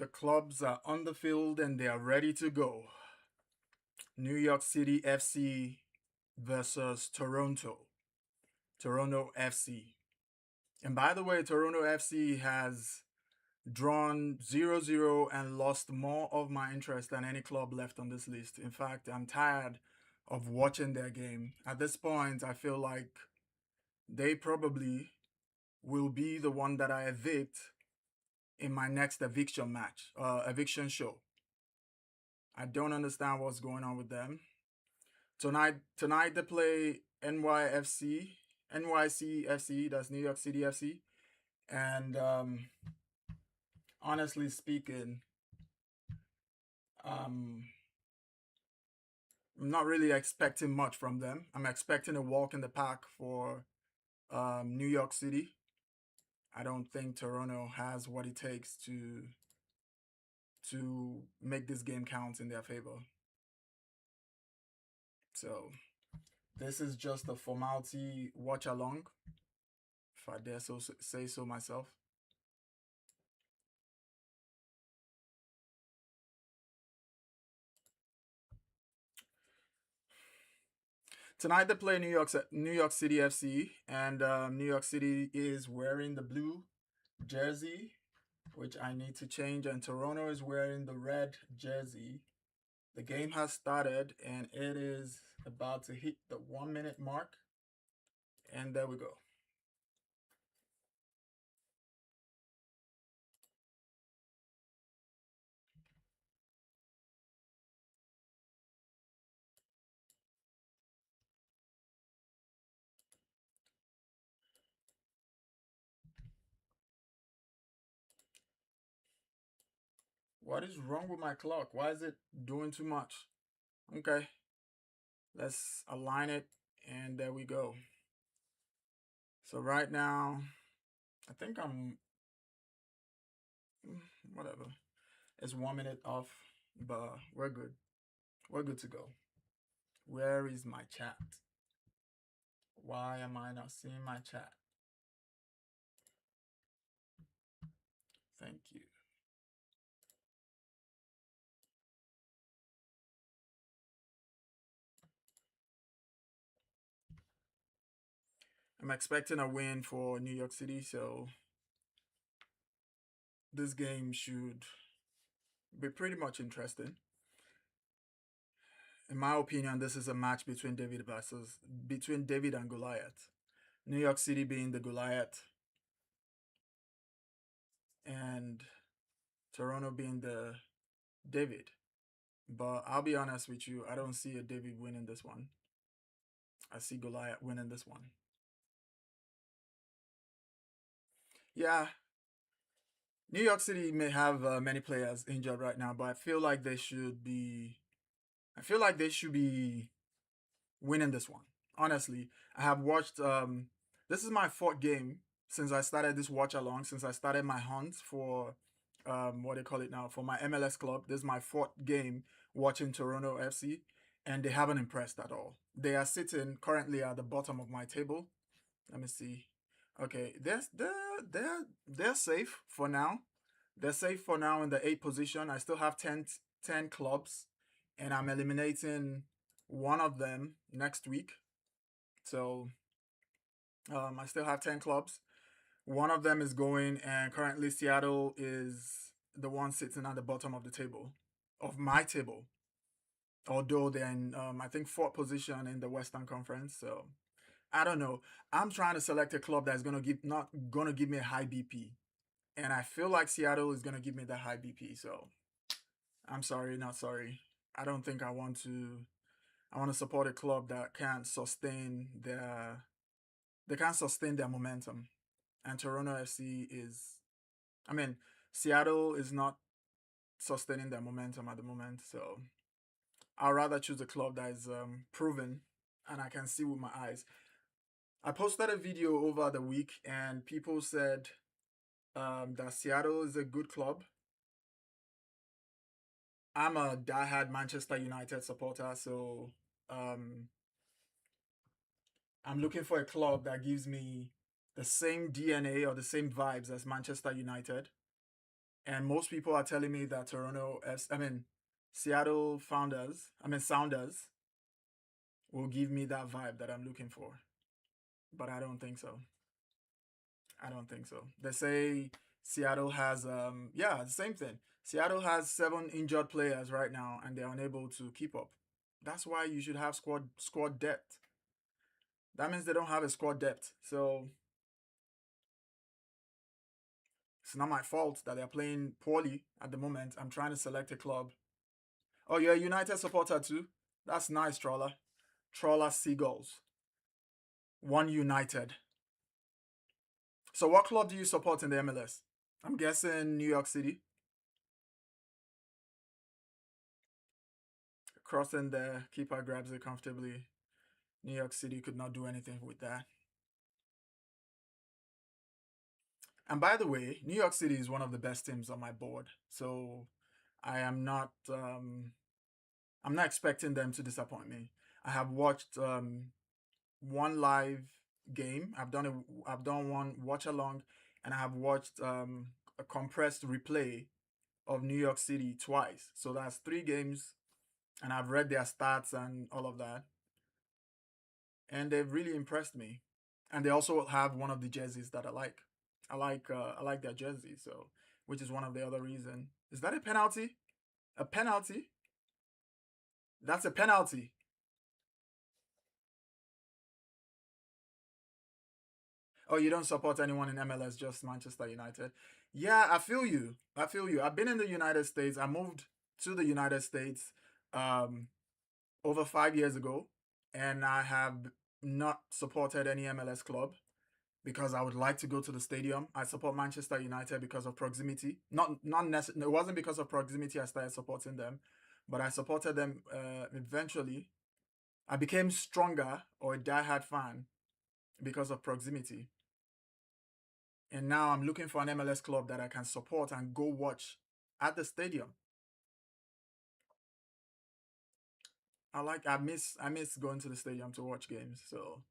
The clubs are on the field and they are ready to go. New York City FC versus Toronto FC. And by the way, Toronto FC has drawn 0-0 and lost more of my interest than any club left on this list. In fact, I'm tired of watching their game. At this point, I feel like they probably will be the one that I evict in my next eviction show. I don't understand what's going on with them. Tonight they play NYCFC, that's New York City FC, and honestly speaking, um, I'm not really expecting much from them. I'm expecting a walk in the park for New York City. I don't think Toronto has what it takes to make this game count in their favor. So this is just a formality watch along, if I dare so say so myself. Tonight they play New York City FC, and New York City is wearing the blue jersey, which I need to change, and Toronto is wearing the red jersey. The game has started, and it is about to hit the 1 minute mark, and there we go. What is wrong with my clock? Why is it doing too much? Okay, let's align it, and there we go. So right now, I think I'm whatever. It's 1 minute off, but we're good. We're good to go. Where is my chat? Why am I not seeing my chat? Thank you. I'm expecting a win for New York City, so this game should be pretty much interesting. In my opinion, this is a match between David and Goliath. New York City being the Goliath and Toronto being the David. But I'll be honest with you, I don't see a David winning this one. I see Goliath winning this one. Yeah, New York City may have many players injured right now, but I feel like they should be. I feel like they should be winning this one. Honestly, I have watched. This is my fourth game since I started this watch along. Since I started my hunt for, what they call it now, for my MLS club. This is my fourth game watching Toronto FC, and they haven't impressed at all. They are sitting currently at the bottom of my table. Let me see. Okay, they're safe for now. They're safe for now in the eighth position. I still have 10 clubs, and I'm eliminating one of them next week. So I still have 10 clubs. One of them is going, and currently Seattle is the one sitting at the bottom of the table, of my table. Although they're in, I think, fourth position in the Western Conference. So I don't know. I'm trying to select a club that's gonna give not gonna give me a high BP, and I feel like Seattle is gonna give me that high BP. So I'm sorry, not sorry. I don't think I want to. I want to support a club that can't sustain their momentum. And Toronto FC is. I mean, Seattle is not sustaining their momentum at the moment. So I'd rather choose a club that is proven and I can see with my eyes. I posted a video over the week, and people said that Seattle is a good club. I'm a diehard Manchester United supporter, so um, I'm looking for a club that gives me the same DNA or the same vibes as Manchester United. And most people are telling me that I mean, Seattle Sounders will give me that vibe that I'm looking for. But I don't think so. I don't think so. They say Seattle has yeah, the same thing. Seattle has 7 injured players right now and they're unable to keep up. That's why you should have squad depth. That means they don't have a squad depth. So it's not my fault that they're playing poorly at the moment. I'm trying to select a club. Oh, you're a United supporter too? That's nice, Trawler. Trawler Seagulls. One United. So what club do you support in the MLS? I'm guessing New York City. Crossing the keeper grabs it comfortably. New York City could not do anything with that. And by the way, New York City is one of the best teams on my board. So I am not I'm not expecting them to disappoint me. I have watched one live game. I've done one watch along and I have watched a compressed replay of New York City twice. So that's 3 games and I've read their stats and all of that. And they've really impressed me. And they also have one of the jerseys that I like. I like their jersey, so which is one of the other reason. Is that a penalty? A penalty? That's a penalty. Oh, you don't support anyone in MLS, just Manchester United. Yeah, I feel you. I feel you. I've been in the United States. I moved to the United States um over 5 years ago, and I have not supported any MLS club because I would like to go to the stadium. I support Manchester United because of proximity. Not necessarily. It wasn't because of proximity I started supporting them, but I supported them eventually. I became stronger or a diehard fan because of proximity, and now I'm looking for an MLS club that I can support and go watch at the stadium. I miss going to the stadium to watch games. So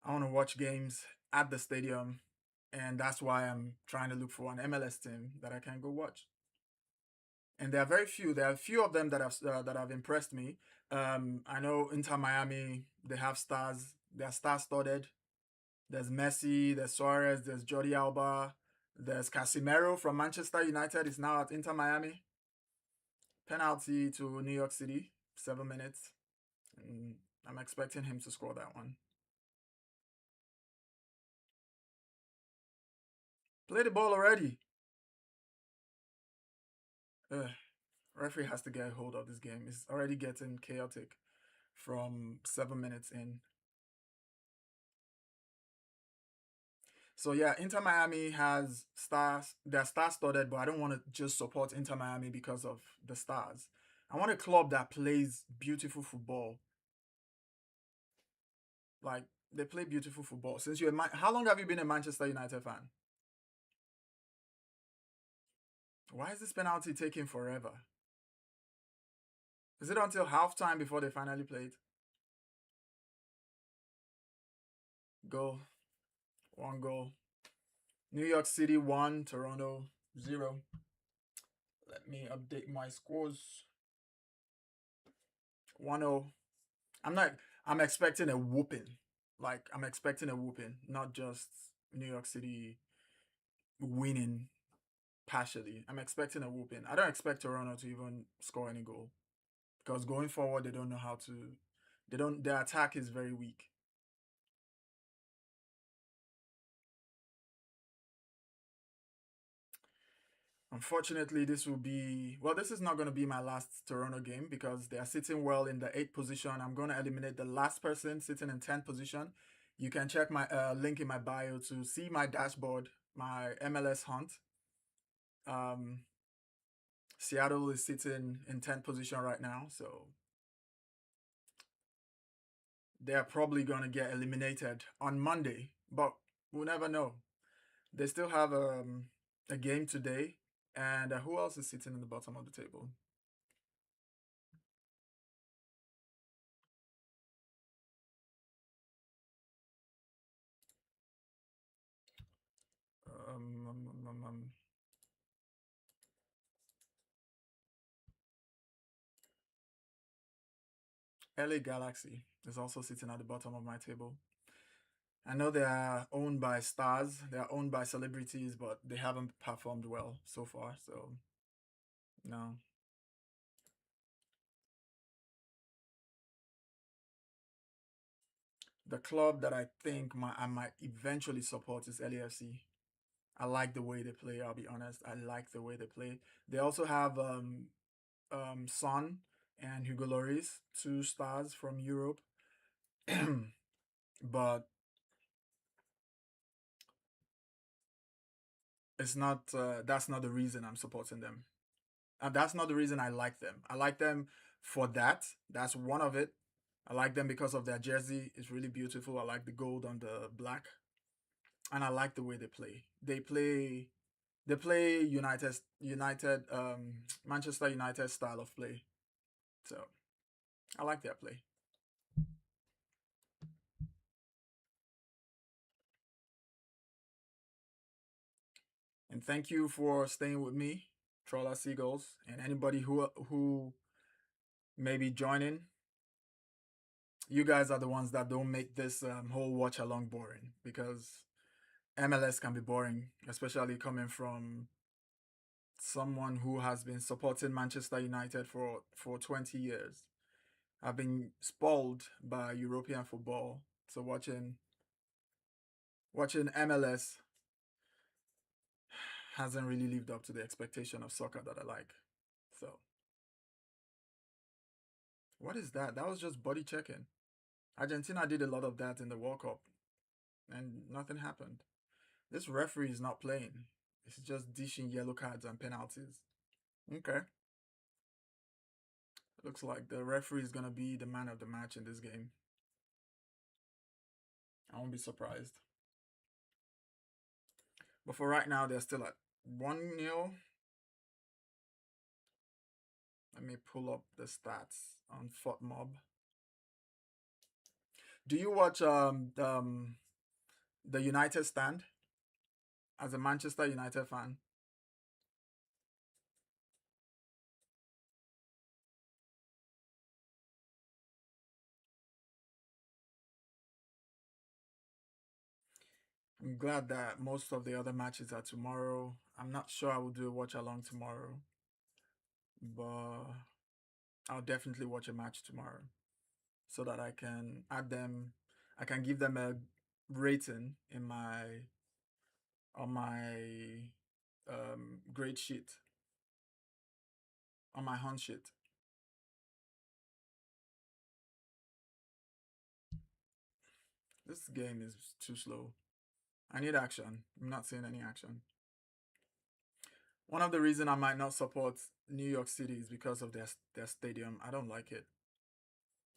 I want to watch games at the stadium, and that's why I'm trying to look for an MLS team that I can go watch. And there are very few. There are a few of them that have impressed me. I know Inter Miami. They have stars. They are star studded. There's Messi. There's Suarez. There's Jordi Alba. There's Casemiro from Manchester United. Is now at Inter Miami. Penalty to New York City. 7 minutes. And I'm expecting him to score that one. Play the ball already. Ugh. Referee has to get a hold of this game. It's already getting chaotic from 7 minutes in. So yeah, Inter Miami has stars. They're star studded, but I don't want to just support Inter Miami because of the stars. I want a club that plays beautiful football. Like they play beautiful football. How long have you been a Manchester United fan? Why is this penalty taking forever? Is it until halftime before they finally played? Goal, one goal. New York City 1, Toronto 0. Let me update my scores. 1-0. I'm not. I'm expecting a whooping. Like I'm expecting a whooping, not just New York City winning partially. I'm expecting a whooping. I don't expect Toronto to even score any goal because going forward they don't know how to. They don't. Their attack is very weak. Unfortunately, this will be well. This is not going to be my last Toronto game because they are sitting well in the 8th position. I'm going to eliminate the last person sitting in 10th position. You can check my link in my bio to see my dashboard, my MLS hunt. Um, Seattle is sitting in 10th position right now, so they're probably going to get eliminated on Monday, but we'll never know. They still have a game today, and who else is sitting in the bottom of the table? Um, um, um, um, um, LA Galaxy is also sitting at the bottom of my table. I know they are owned by stars, they are owned by celebrities, but they haven't performed well so far. So no, the club that I think I might eventually support is LAFC. I like the way they play. I'll be honest. I like the way they play. They also have Son and Hugo Lloris, two stars from Europe, but it's not. That's not the reason I'm supporting them. And that's not the reason I like them. I like them for that. That's one of it. I like them because of their jersey. It's really beautiful. I like the gold on the black, and I like the way they play. They play Manchester United style of play. So I like their play. And thank you for staying with me, Trawler Seagulls, and anybody who may be joining. You guys are the ones that don't make this whole watch along boring, because MLS can be boring, especially coming from someone who has been supporting Manchester United for 20 years. I've been spoiled by European football, so watching MLS hasn't really lived up to the expectation of soccer that I like. So, what is that? That was just body checking. Argentina did a lot of that in the World Cup, and nothing happened. This referee is not playing. It's just dishing yellow cards and penalties. Okay. Looks like the referee is going to be the man of the match in this game. I won't be surprised. But for right now, they're still at 1-0. Let me pull up the stats on FOTMob. Do you watch the United stand as a Manchester United fan? I'm glad that most of the other matches are tomorrow. I'm not sure I will do a watch along tomorrow, but I'll definitely watch a match tomorrow so that I can add them. I can give them a rating in my on my grade sheet, on my hunt sheet. This game is too slow. I need action. I'm not seeing any action. One of the reasons I might not support New York City is because of their stadium. I don't like it.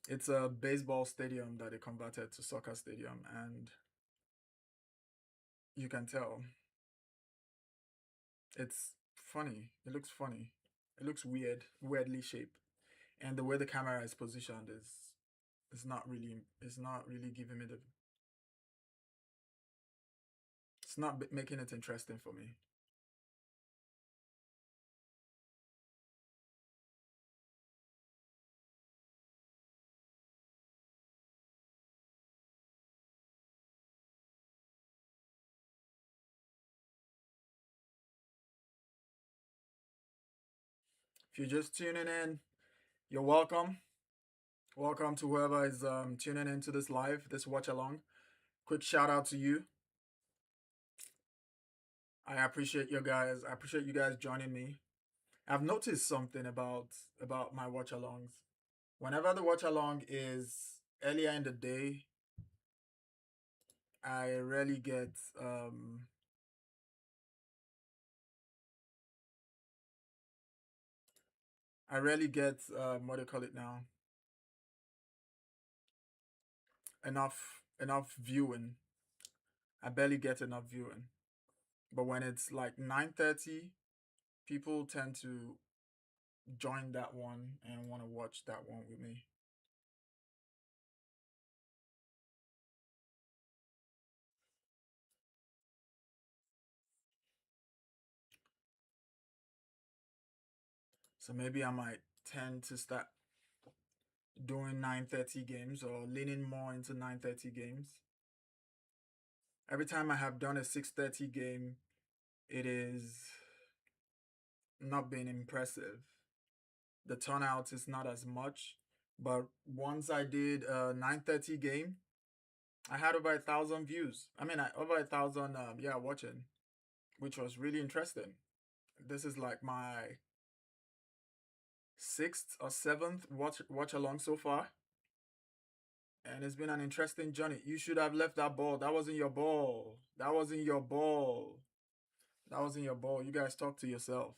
It's a baseball stadium that they converted to soccer stadium, and you can tell it's funny. It looks funny. It looks weird, weirdly shaped, and the way the camera is positioned is not really giving me the it's not making it interesting for me. If you're just tuning in, you're welcome. Welcome to whoever is tuning into this live, this watch along. Quick shout out to you. I appreciate you guys. I appreciate you guys joining me. I've noticed something about my watch alongs. Whenever the watch along is earlier in the day, I rarely get what do you call it now? Enough viewing. I barely get enough viewing. But when it's like 9:30, people tend to join that one and want to watch that one with me. So maybe I might tend to start doing 9:30 games or leaning more into 9:30 games. Every time I have done a 6:30 game, it is not been impressive. The turnout is not as much, but once I did a 9:30 game, I had over 1,000 views. Over 1,000 watching, which was really interesting. This is like my sixth or seventh watch along so far, and it's been an interesting journey. You should have left that ball. That wasn't your ball. That wasn't your ball. That wasn't your ball. You guys talk to yourself.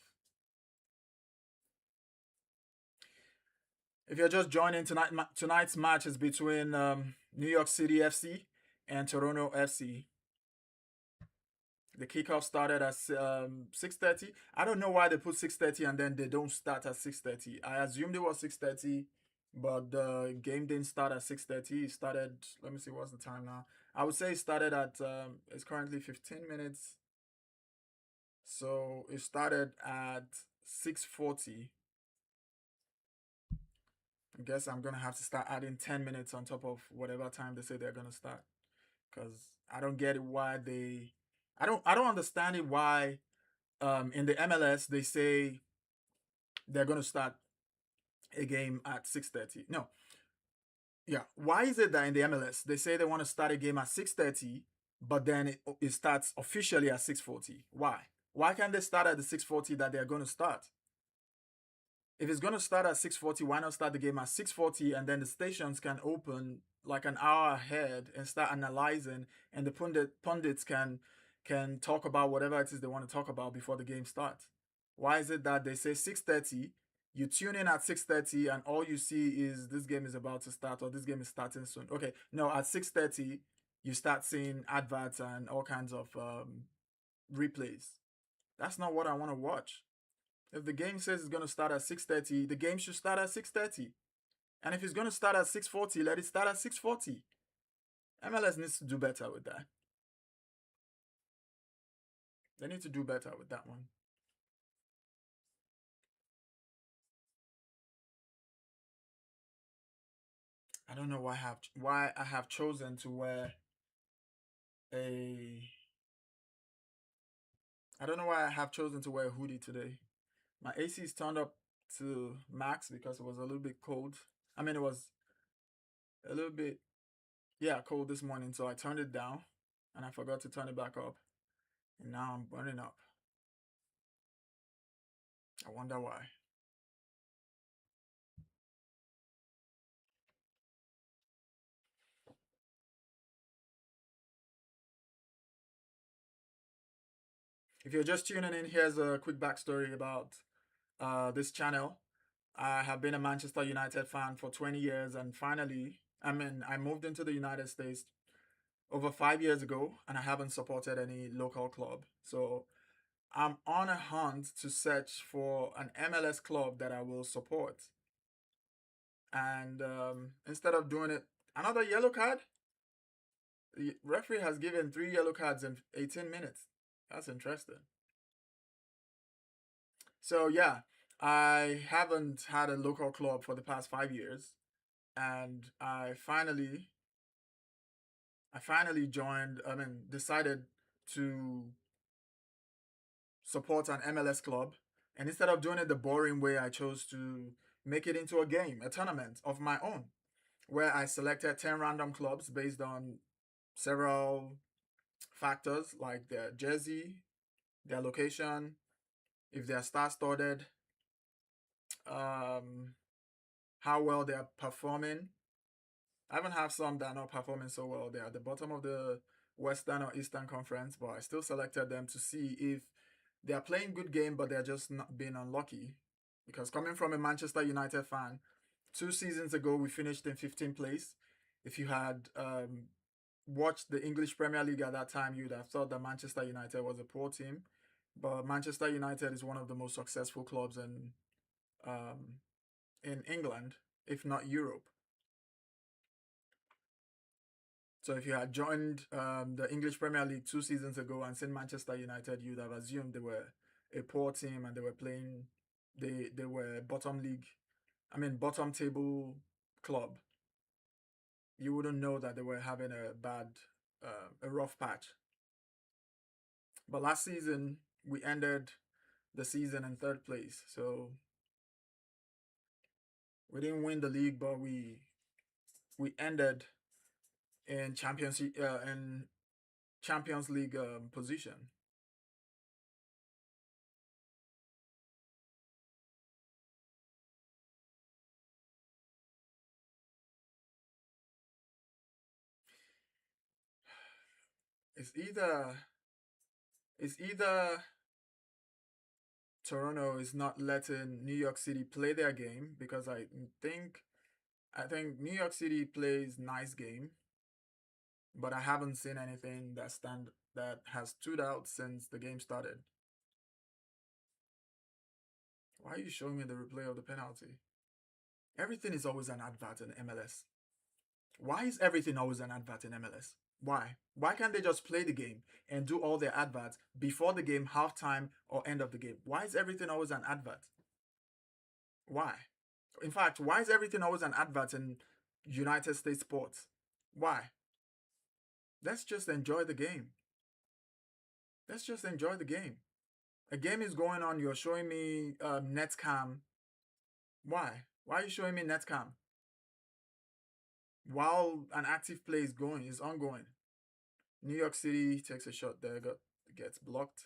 If you're just joining tonight's match is between New York City FC and Toronto FC. The kickoff started at 6:30. I don't know why they put 6:30 and then they don't start at 6:30. I assumed it was 6:30, but the game didn't start at 6:30. It started. Let me see what's the time now. I would say it started at. It's currently 15 minutes, so it started at 6:40. I guess I'm gonna have to start adding 10 minutes on top of whatever time they say they're gonna start, because I don't get it why they. I don't understand it why in the MLS they say they're going to start a game at 6:30. No, yeah. Why is it that in the MLS they say they want to start a game at 6:30, but then it starts officially at 6:40? Why? Why can't they start at the 6:40 that they're going to start? If it's going to start at 6:40, why not start the game at 6:40 and then the stations can open like an hour ahead and start analyzing, and the pundits can talk about whatever it is they want to talk about before the game starts. Why is it that they say 6:30, you tune in at 6:30 and all you see is this game is about to start or this game is starting soon? Okay, no, at 6:30 you start seeing adverts and all kinds of replays. That's not what I want to watch. If the game says it's going to start at 6:30, the game should start at 6:30. And if it's going to start at 6:40, let it start at 6:40. MLS needs to do better with that. They need to do better with that one. I don't know why I have chosen to wear a I don't know why I have chosen to wear a hoodie today. My AC is turned up to max because it was a little bit cold. It was a little bit cold this morning, so I turned it down and I forgot to turn it back up. And now I'm burning up. I wonder why. If you're just tuning in, here's a quick backstory about this channel. I have been a Manchester United fan for 20 years, and finally, I moved into the United States over 5 years ago, and I haven't supported any local club. So I'm on a hunt to search for an MLS club that I will support. And instead of doing it, another yellow card? The referee has given 3 yellow cards in 18 minutes. That's interesting. So yeah, I haven't had a local club for the past 5 years, and I finally joined. Decided to support an MLS club, and instead of doing it the boring way, I chose to make it into a game, a tournament of my own, where I selected 10 random clubs based on several factors like their jersey, their location, if they're star-studded, um, how well they are performing. I even have some that are not performing so well. They're at the bottom of the Western or Eastern Conference, but I still selected them to see if they are playing good game, but they're just not being unlucky. Because coming from a Manchester United fan, 2 seasons ago we finished in 15th place. If you had watched the English Premier League at that time, you'd have thought that Manchester United was a poor team. But Manchester United is one of the most successful clubs um, in England, if not Europe. So if you had joined the English Premier League 2 seasons ago and seen Manchester United, you'd have assumed they were a poor team and they were playing. They were bottom league. Bottom table club, you wouldn't know that they were having a rough patch. But last season, we ended the season in third place. So we didn't win the league, but we ended in Champions League position. It's either Toronto is not letting New York City play their game because think I think New York City plays nice game, but I haven't seen anything that has stood out since the game started. Why are you showing me the replay of the penalty? Everything is always an advert in MLS. Why is everything always an advert in MLS? Why? Why can't they just play the game and do all their adverts before the game, halftime, or end of the game? Why is everything always an advert? Why? In fact, why is everything always an advert in United States sports? Why? Let's just enjoy the game. Let's just enjoy the game. A game is going on. You're showing me Netcam. Why? Why are you showing me Netcam while an active play is ongoing? New York City takes a shot there, gets blocked.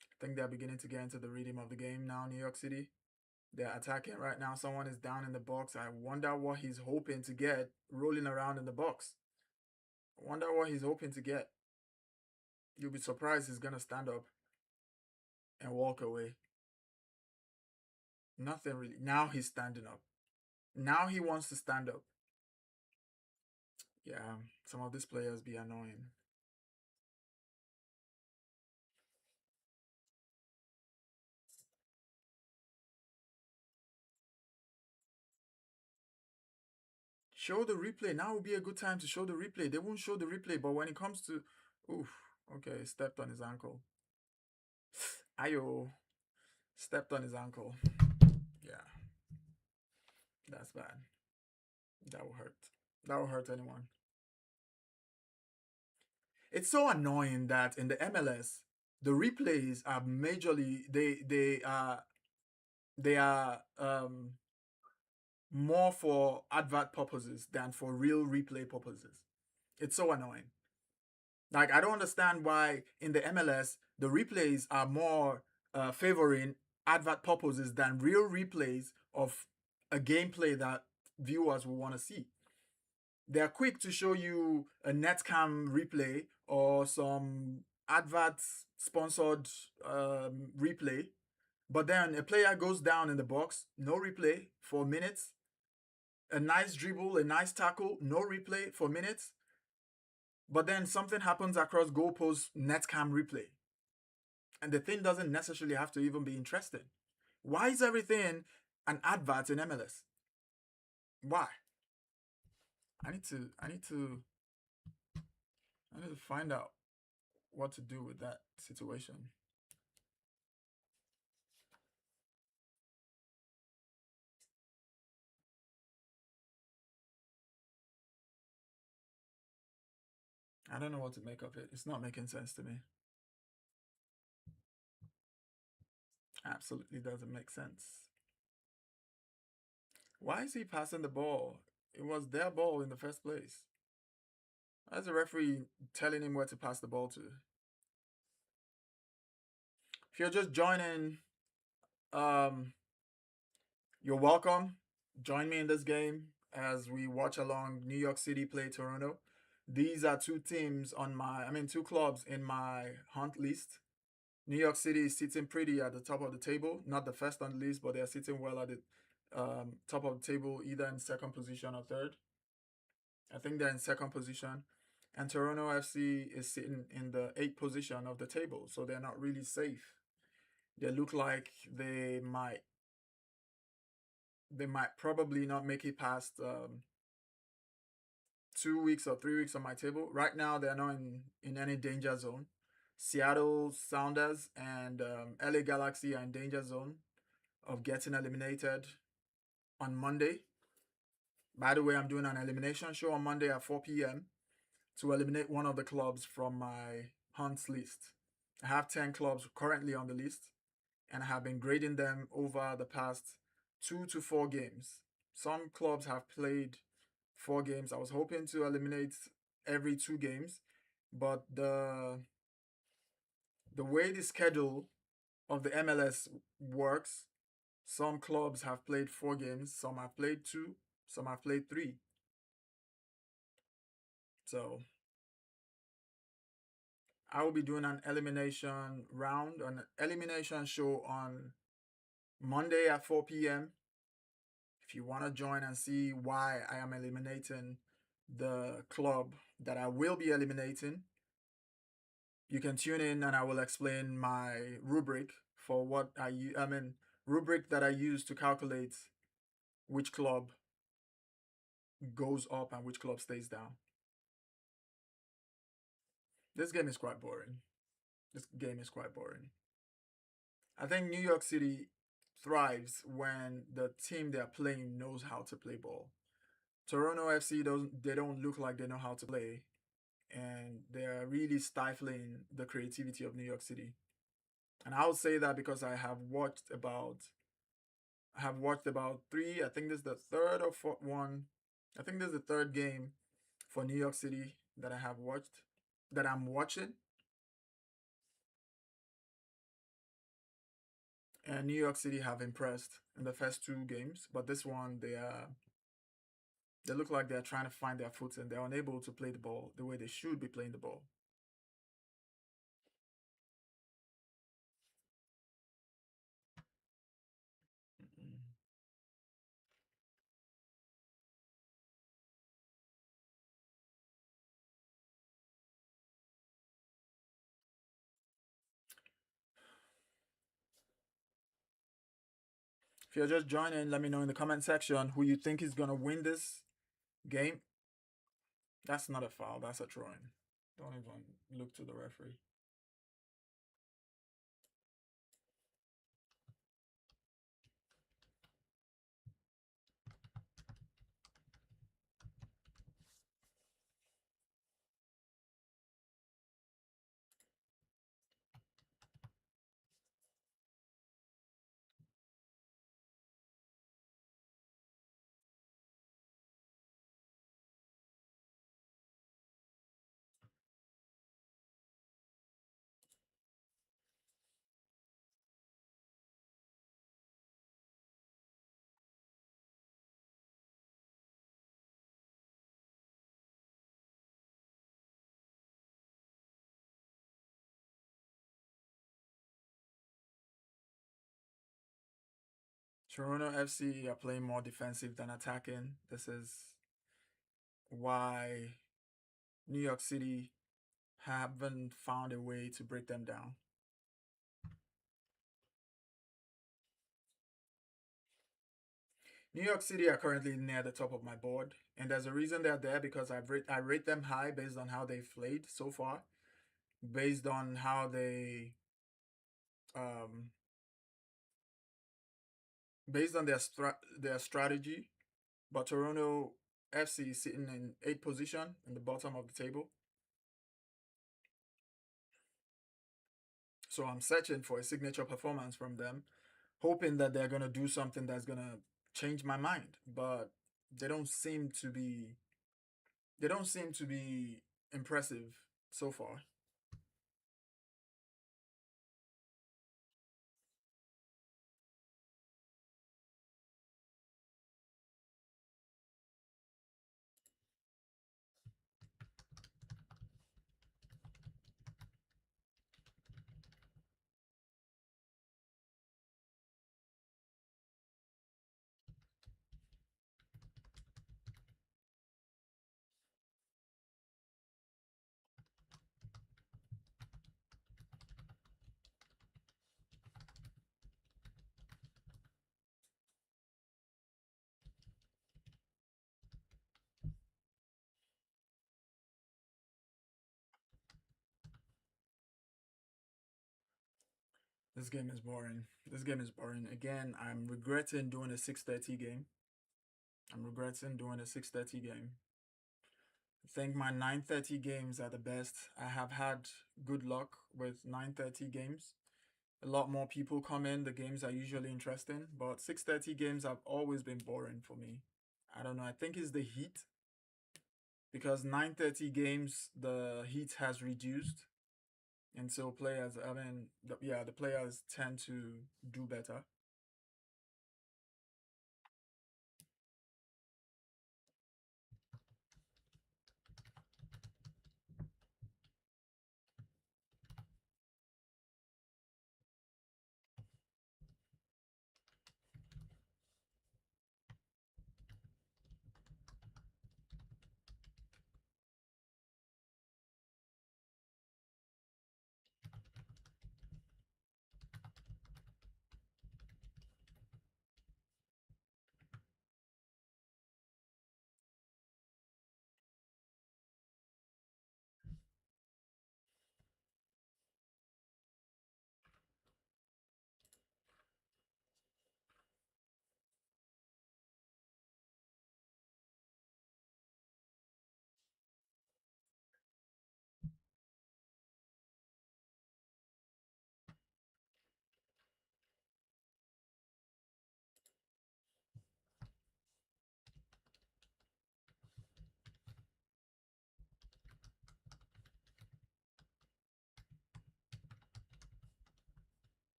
I think they're beginning to get into the rhythm of the game now. New York City, they're attacking right now. Someone is down in the box. I wonder what he's hoping to get rolling around in the box. I wonder what he's hoping to get. You'll be surprised he's gonna stand up and walk away. Nothing really. Now he's standing up. Now he wants to stand up. Yeah, some of these players be annoying. Show the replay. Now would be a good time to show the replay. They won't show the replay, but when it comes to, oof, okay, stepped on his ankle. Ayo, stepped on his ankle. Yeah, that's bad. That will hurt. That will hurt anyone. It's so annoying that in the MLS, the replays are majorly they are more for advert purposes than for real replay purposes. It's so annoying. Like I don't understand why in the MLS the replays are more favoring advert purposes than real replays of a gameplay that viewers will want to see. They're quick to show you a netcam replay or some advert sponsored replay, but then a player goes down in the box, no replay for minutes. A nice dribble, a nice tackle, no replay for minutes. But then something happens across goalpost, netcam replay. And the thing doesn't necessarily have to even be interesting. Why is everything an advert in MLS? Why? I need to I need to I need to find out what to do with that situation. I don't know what to make of it. It's not making sense to me. Absolutely doesn't make sense. Why is he passing the ball? It was their ball in the first place. Why is the referee telling him where to pass the ball to? If you're just joining, um, you're welcome. Join me in this game as we watch along New York City play Toronto. These are two clubs in my hunt list. New York City is sitting pretty at the top of the table. Not the first on the list, but they're sitting well at the top of the table, either in second position or third. I think they're in second position. And Toronto FC is sitting in the eighth position of the table, so they're not really safe. They look like they might probably not make it past 2 weeks or 3 weeks on my table. Right now, they're not in any danger zone. Seattle Sounders and LA Galaxy are in danger zone of getting eliminated on Monday. By the way, I'm doing an elimination show on Monday at 4 p.m. to eliminate one of the clubs from my Hunts list. I have 10 clubs currently on the list, and I have been grading them over the past 2 to 4 games. Some clubs have played 4 games. I was hoping to eliminate every 2 games, but the way the schedule of the MLS works, some clubs have played 4 games, some have played two, some have played three. So I will be doing an elimination round, an elimination show on Monday at 4 p.m. If you want to join and see why I am eliminating the club that I will be eliminating, you can tune in and I will explain my rubric for what I mean, rubric that I use to calculate which club goes up and which club stays down. This game is quite boring. This game is quite boring. I think New York City thrives when the team they're playing knows how to play ball. Toronto FC doesn't they don't look like they know how to play, and they're really stifling the creativity of New York City. And I would say that because I have watched about three. I think this is the third or fourth one. I think this is the third game for New York City that I have watched, that I'm watching. And New York City have impressed in the first 2 games, but this one they look like they're trying to find their foot and they're unable to play the ball the way they should be playing the ball. If you're just joining, let me know in the comment section who you think is gonna win this game. That's not a foul. That's a throwing. Don't even look to the referee. Toronto FC are playing more defensive than attacking. This is why New York City haven't found a way to break them down. New York City are currently near the top of my board, and there's a reason they're there because I rate them high based on how they've played so far, based on how um, based on their strategy. But Toronto FC is sitting in 8th position in the bottom of the table, so I'm searching for a signature performance from them, hoping that they're gonna do something that's gonna change my mind. But they don't seem to be they don't seem to be impressive so far. This game is boring. This game is boring. Again, I'm regretting doing a 6:30 game. I'm regretting doing a 6:30 game. I think my 9:30 games are the best. I have had good luck with 9:30 games. A lot more people come in. The games are usually interesting, but 6:30 games have always been boring for me. I don't know. I think it's the heat because 9:30 games the heat has reduced, and so players, I mean, yeah, the players tend to do better.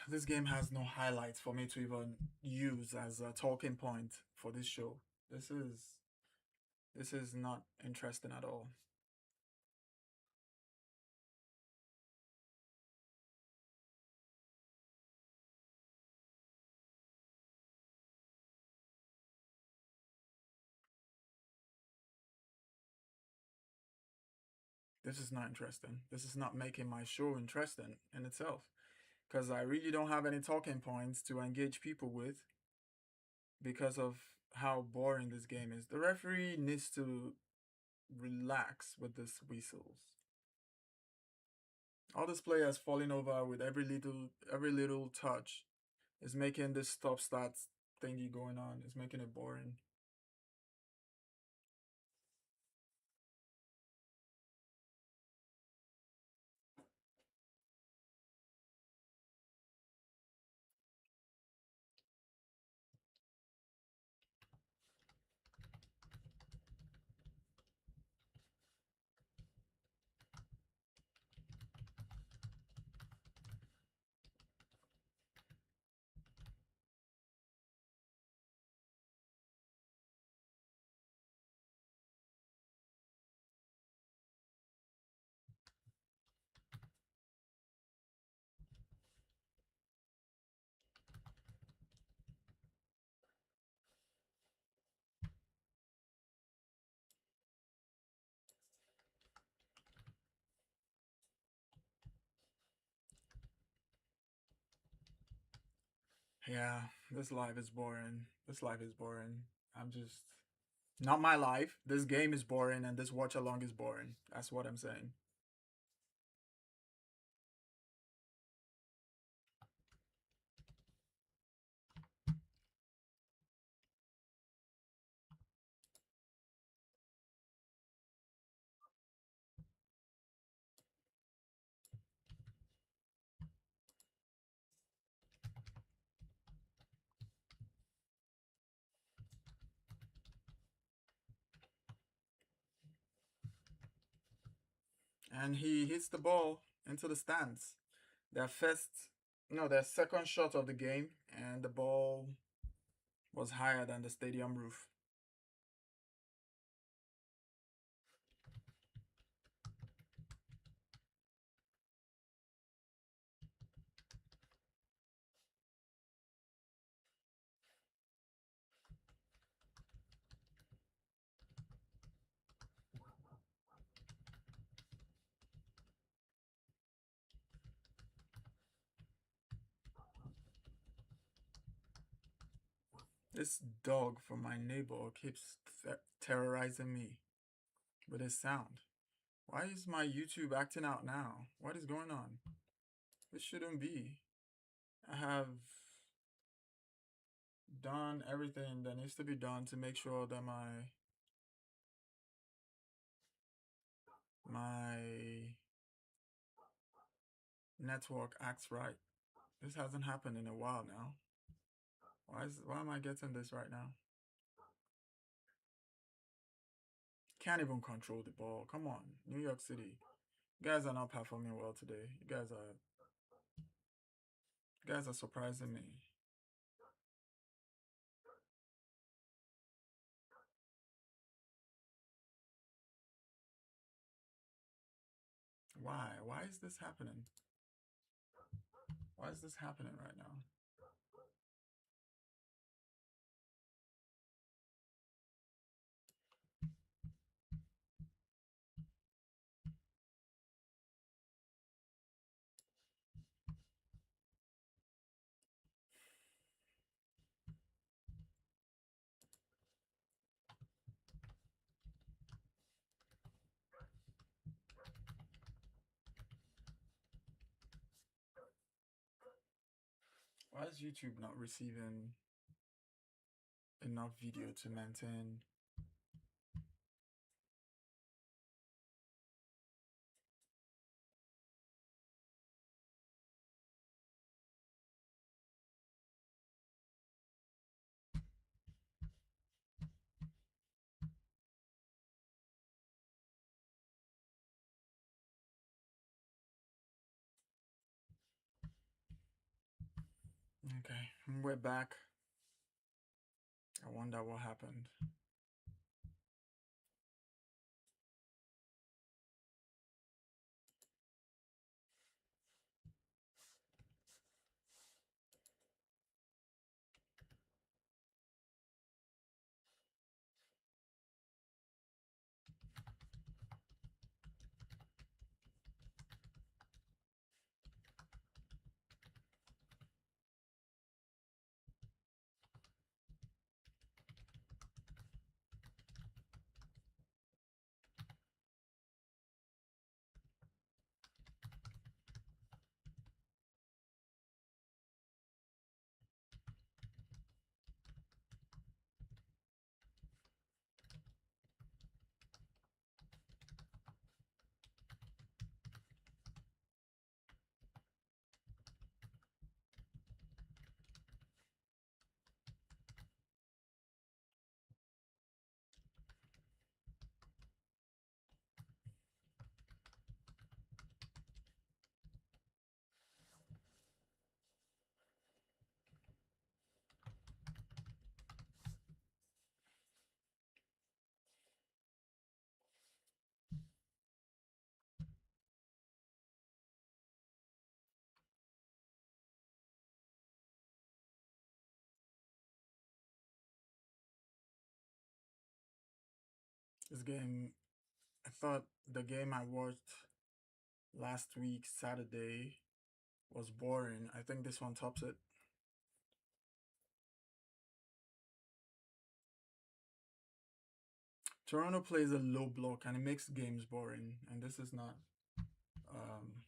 This game has no highlights for me to even use as a talking point for this show. This is this is not interesting at all. This is not interesting. This is not making my show interesting in itself because I really don't have any talking points to engage people with because of how boring this game is. The referee needs to relax with these whistles. All these players falling over with every little touch is making this stop start thingy going on. It's making it boring. Yeah, this life is boring. This life is boring. I'm just not my life. This game is boring and this watch along is boring. That's what I'm saying. And he hits the ball into the stands. Their first, no, their second shot of the game, and the ball was higher than the stadium roof. This dog from my neighbor keeps terrorizing me with his sound. Why is my YouTube acting out now? What is going on? This shouldn't be. I have done everything that needs to be done to make sure that my network acts right. This hasn't happened in a while now. Why am I getting this right now? Can't even control the ball. Come on, New York City. You guys are not performing well today. You guys are surprising me. Why? Why is this happening? Why is this happening right now? Why is YouTube not receiving enough video to maintain? Okay, we're back. I wonder what happened. This game, I thought the game I watched last week, Saturday, was boring. I think this one tops it. Toronto plays a low block and it makes games boring, and this is not. Um,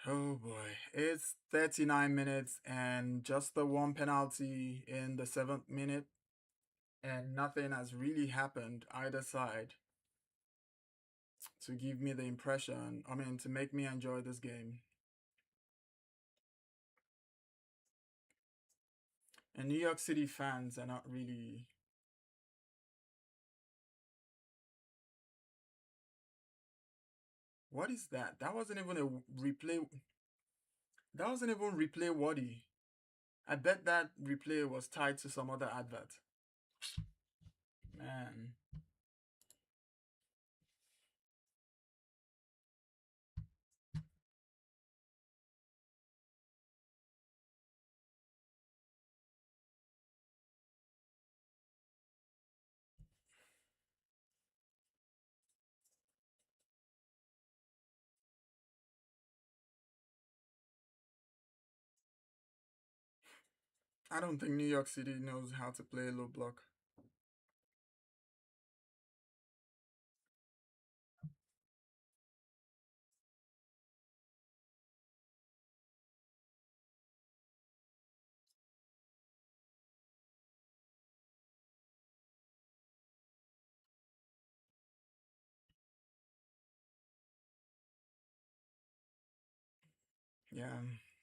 oh boy, it's 39 minutes and just the one penalty in the 7th minute, and nothing has really happened either side. to give me the impression, I mean, to make me enjoy this game. And New York City fans are not really. What is that? That wasn't even a replay. That wasn't even replay worthy. I bet that replay was tied to some other advert. Man, I don't think New York City knows how to play low block. Yeah,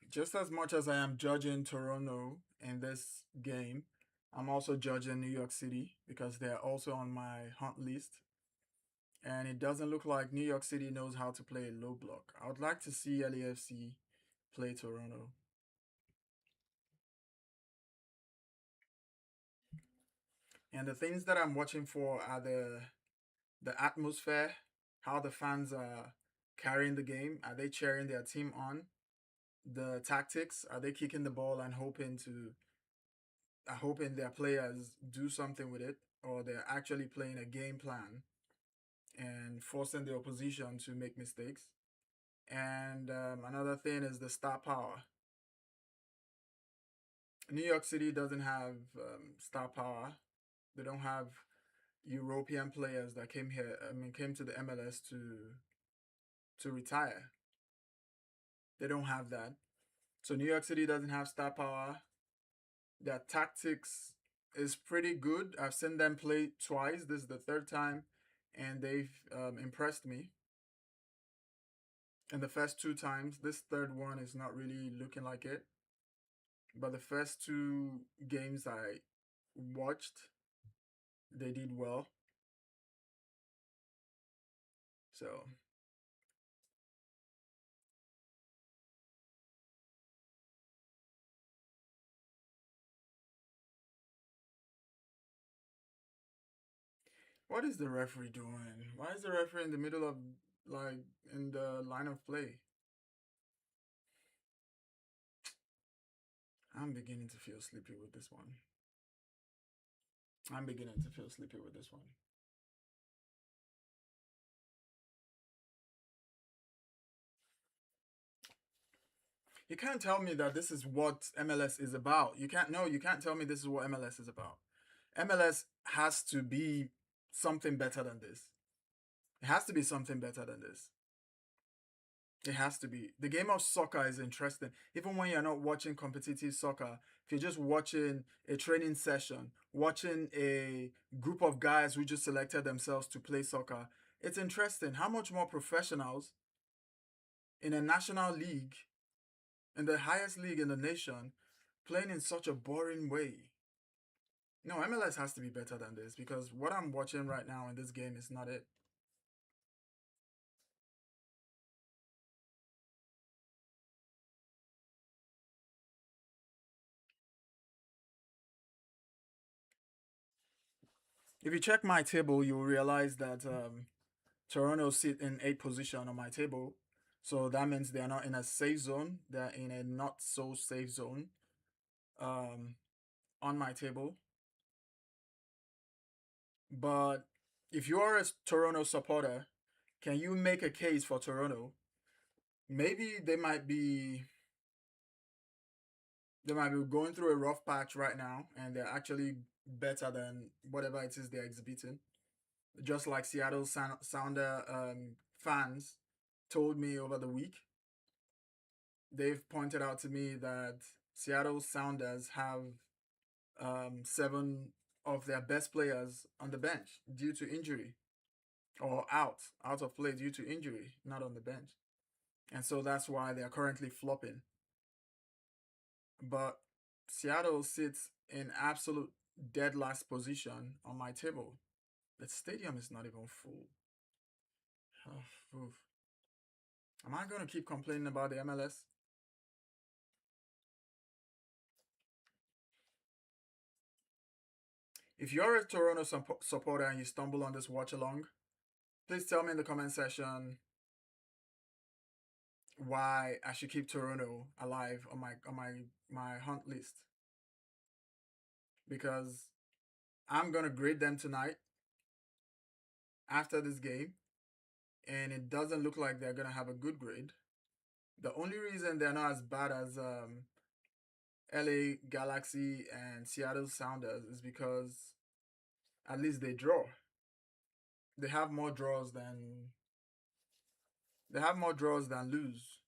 just as much as I am judging Toronto in this game, I'm also judging New York City because they're also on my hunt list. And it doesn't look like New York City knows how to play low block. I would like to see LAFC play Toronto. And the things that I'm watching for are the atmosphere, how the fans are carrying the game. Are they cheering their team on? The tactics, are they kicking the ball and hoping their players do something with it, or they're actually playing a game plan and forcing the opposition to make mistakes? And another thing is the star power. New York City doesn't have star power. They don't have European players that came here. I mean, came to the MLS to retire. They don't have that. So New York City doesn't have star power. Their tactics is pretty good. I've seen them play twice. This is the third time, and they've impressed me. And the first two times, this third one is not really looking like it. But the first two games I watched, they did well. So, what is the referee doing? Why is the referee in the middle of, like, in the line of play? I'm beginning to feel sleepy with this one. I'm beginning to feel sleepy with this one. You can't tell me that this is what MLS is about. You can't, no, you can't tell me this is what MLS is about. MLS has to be something better than this. It has to be something better than this. It has to be. The game of soccer is interesting. Even when you're not watching competitive soccer, if you're just watching a training session, watching a group of guys who just selected themselves to play soccer, it's interesting. How much more professionals in a national league, in the highest league in the nation, playing in such a boring way? No, MLS has to be better than this because what I'm watching right now in this game is not it. If you check my table, you'll realize that Toronto sit in eighth position on my table. So that means they are not in a safe zone. They're in a not so safe zone um, on my table. But if you are a Toronto supporter, can you make a case for Toronto? Maybe they might be going through a rough patch right now, and they're actually better than whatever it is they're exhibiting. Just like Seattle Sounder fans told me over the week, they've pointed out to me that Seattle Sounders have seven of their best players on the bench due to injury. or out of play due to injury, not on the bench. And so that's why they are currently flopping. But Seattle sits in absolute dead last position on my table. The stadium is not even full. Oof. Am I going to keep complaining about the MLS? If you're a Toronto supporter and you stumble on this watch along, please tell me in the comment section why I should keep Toronto alive on my hunt list, because I'm gonna grade them tonight after this game, and it doesn't look like they're gonna have a good grade. The only reason they're not as bad as LA Galaxy and Seattle Sounders is because at least they draw. They have more draws than they have more draws than lose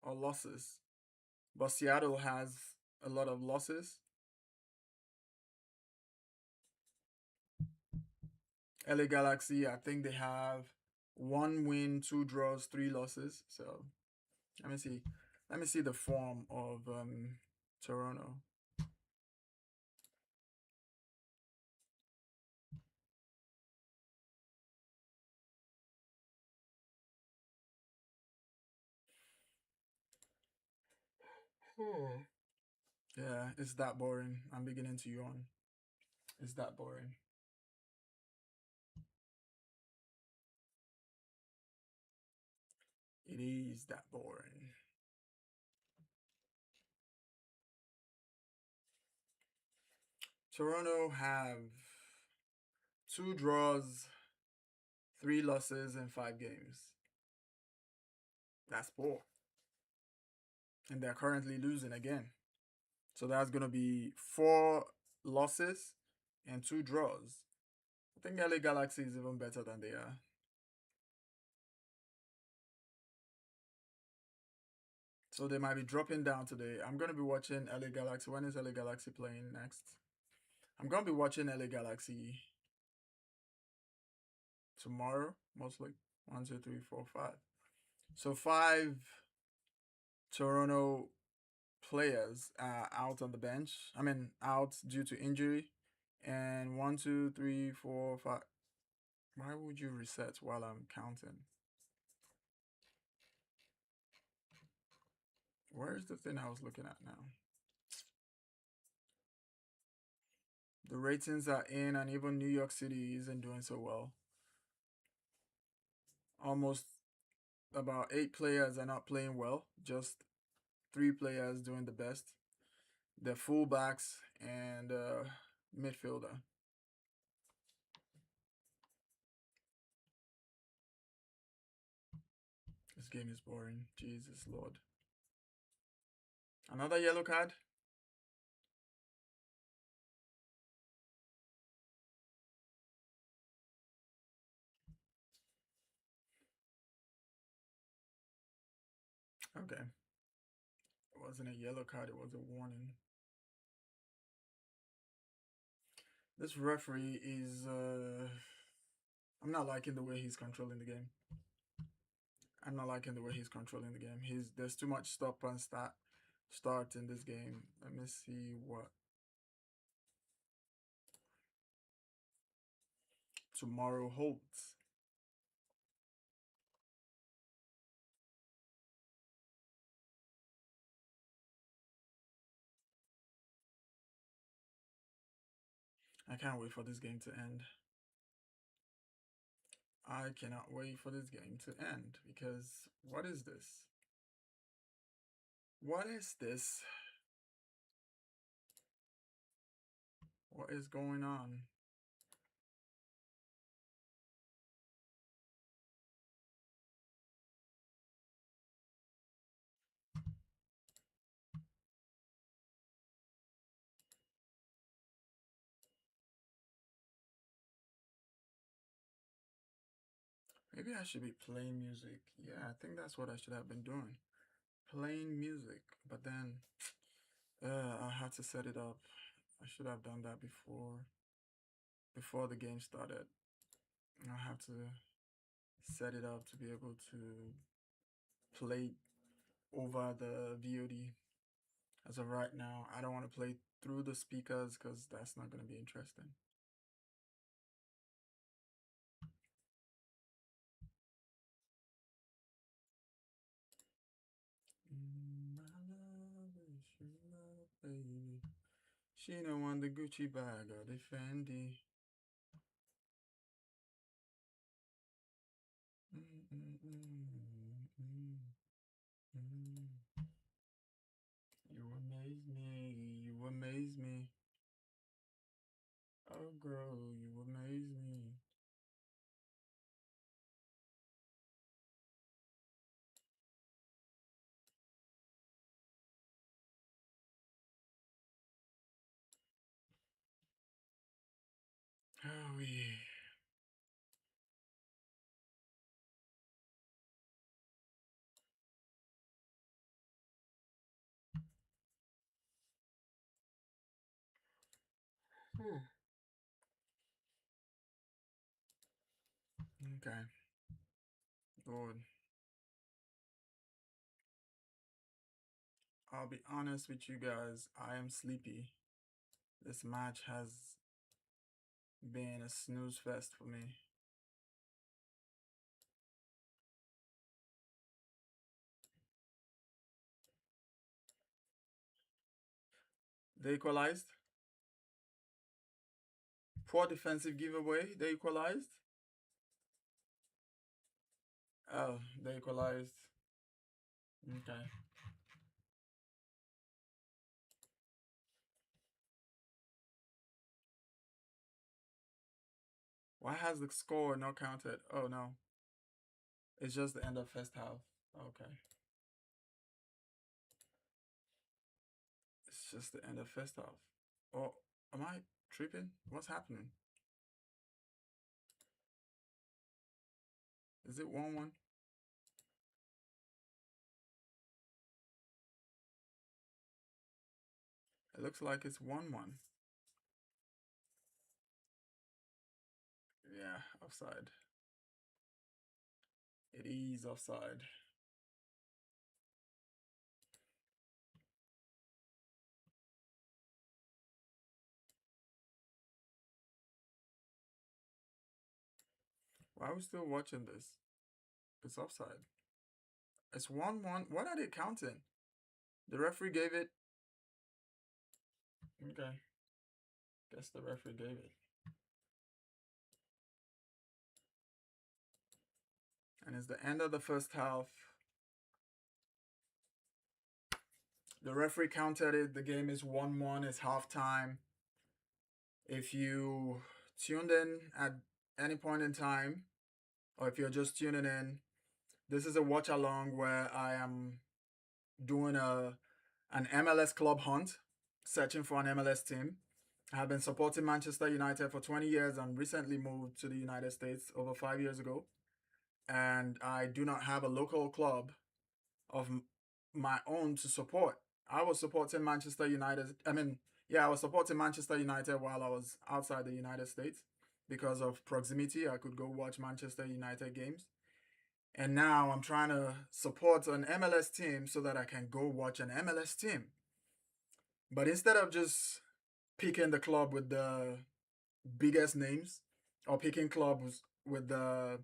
or losses. But Seattle has a lot of losses. LA Galaxy, I think they have one win, two draws, three losses. So let me see. Let me see the form of Toronto. Hmm. Yeah, it's that boring. I'm beginning to yawn. It's that boring. It is that boring. Toronto have two draws, three losses in 5 games. That's poor. And they're currently losing again. So that's going to be four losses and two draws. I think LA Galaxy is even better than they are. So they might be dropping down today. I'm going to be watching LA Galaxy. When is LA Galaxy playing next? I'm going to be watching LA Galaxy tomorrow, mostly. 1, 2, 3, 4, 5. So 5 Toronto players are out on the bench. I mean, out due to injury. And 1, 2, 3, 4, 5. Why would you reset while I'm counting? Where's the thing I was looking at now? The ratings are in, and even New York City isn't doing so well. Almost about 8 players are not playing well, just 3 players doing the best. The fullbacks and midfielder. This game is boring. Jesus Lord. Another yellow card? Okay. It wasn't a yellow card, it was a warning. This referee is I'm not liking the way he's controlling the game. I'm not liking the way he's controlling the game. There's too much stop and start in this game. Let me see what tomorrow holds. I can't wait for this game to end. I cannot wait for this game to end because what is this? What is this? What is going on? Maybe I should be playing music. Yeah, I think that's what I should have been doing. Playing music. But then I had to set it up. I should have done that before the game started. I have to set it up to be able to play over the VOD. As of right now, I don't want to play through the speakers because that's not going to be interesting. My love is your love, baby. She don't want the Gucci bag or the Fendi. Mm, mm, mm, mm, mm. You amaze me, you amaze me. Oh, girl, you amaze me. Oh, yeah. Hmm. Okay, good. I'll be honest with you guys. I am sleepy. This match has been a snooze fest for me. They equalized. Poor defensive giveaway. They equalized. Oh, they equalized. Okay. Why has the score not counted? Oh no. It's just the end of first half. Okay. It's just the end of first half. Oh, am I tripping? What's happening? Is it 1-1? It looks like it's 1-1. Yeah, offside. It is offside. Why are we still watching this? It's offside. It's 1-1. What are they counting? The referee gave it. Okay. Guess the referee gave it. And it's the end of the first half. The referee counted it. The game is 1-1. It's halftime. If you tuned in at any point in time, or if you're just tuning in, this is a watch along where I am doing an MLS club hunt, searching for an MLS team. I have been supporting Manchester United for 20 years and recently moved to the United States over 5 years ago. And I do not have a local club of my own to support. I was supporting Manchester United. Yeah, I was supporting Manchester United while I was outside the United States because of proximity. I could go watch Manchester United games. And now I'm trying to support an MLS team so that I can go watch an MLS team. But instead of just picking the club with the biggest names or picking clubs with the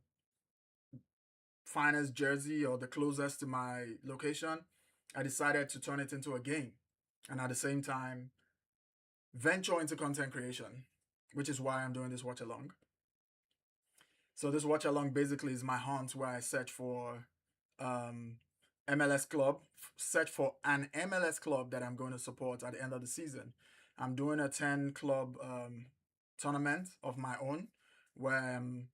finest jersey or the closest to my location, I decided to turn it into a game and at the same time venture into content creation, which is why I'm doing this watch along. So this watch along basically is my hunt where I search for um, MLS club, search for an MLS club that I'm going to support at the end of the season. I'm doing a 10 club tournament of my own where I'm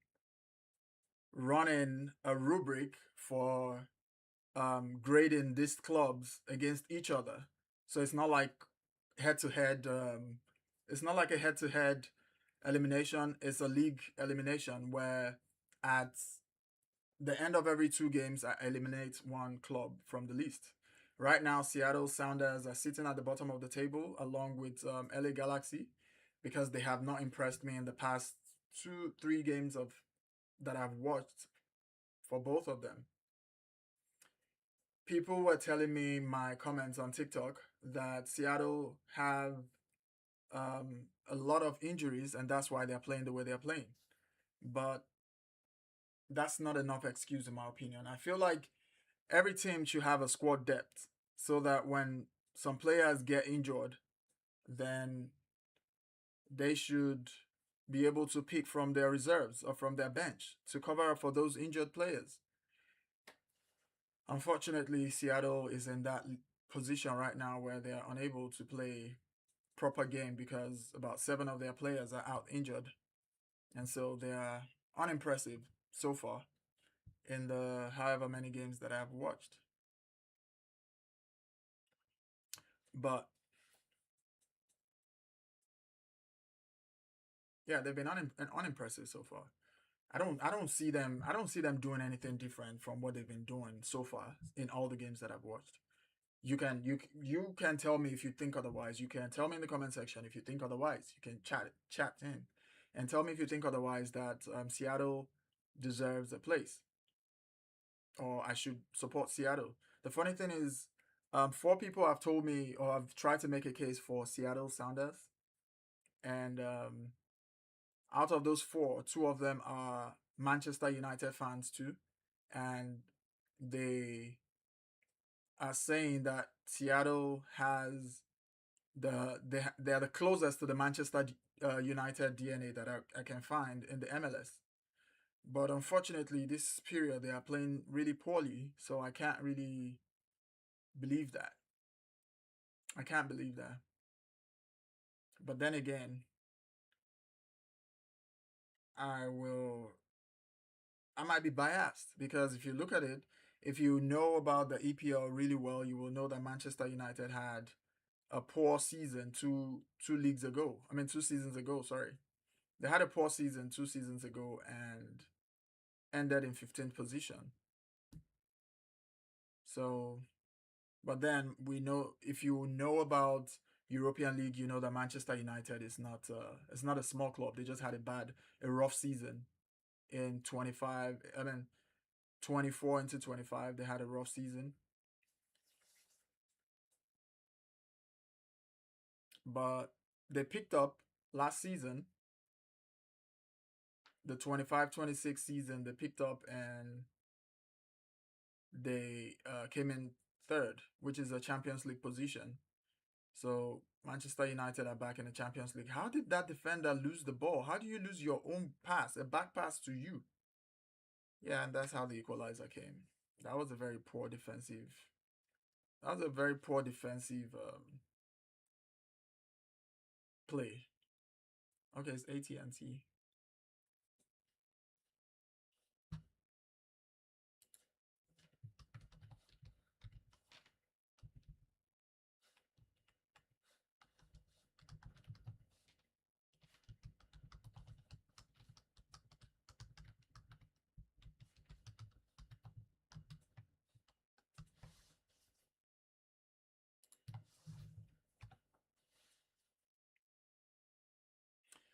running a rubric for grading these clubs against each other. So it's not like head to head. It's not like a head to head elimination. It's a league elimination where at the end of every two games, I eliminate one club from the list. Right now, Seattle Sounders are sitting at the bottom of the table along with LA Galaxy because they have not impressed me in the past 2, 3 games of that I've watched for both of them, people were telling me my comments on TikTok that Seattle have a lot of injuries and that's why they're playing the way they're playing. But that's not enough excuse in my opinion. I feel like every team should have a squad depth so that when some players get injured, then they should be able to pick from their reserves or from their bench to cover up for those injured players. Unfortunately, Seattle is in that position right now where they are unable to play proper game because about seven of their players are out injured, and so they are unimpressive so far in the however many games that I've watched. But yeah, they've been unimpressive so far. I don't see them doing anything different from what they've been doing so far in all the games that I've watched. You can tell me if you think otherwise. You can tell me in the comment section if you think otherwise. You can chat in and tell me if you think otherwise that Seattle deserves a place or I should support Seattle. The funny thing is, four people have told me or have tried to make a case for Seattle Sounders, and out of those four, two of them are Manchester United fans too, and they are saying that Seattle has they are the closest to the Manchester United DNA that I can find in the MLS. But unfortunately, this period they are playing really poorly, so I can't really believe that. I can't believe that. But then again, I will. I might be biased because if you look at it, if you know about the EPL really well, you will know that Manchester United had a poor season two leagues ago. I mean, 2 seasons ago. Sorry, they had a poor season 2 seasons ago and ended in 15th position. So, but then we know if you know about European League, you know that Manchester United is not it's not a small club. They just had a rough season in 25. I mean, 24 into 25. They had a rough season, but they picked up last season, the 25-26 season. They picked up and they came in third, which is a Champions League position. So Manchester United are back in the Champions League. How did that defender lose the ball? How do you lose your own pass, a back pass to you? Yeah, and that's how the equalizer came. That was a very poor defensive. That was a very poor defensive play. Okay, it's AT&T.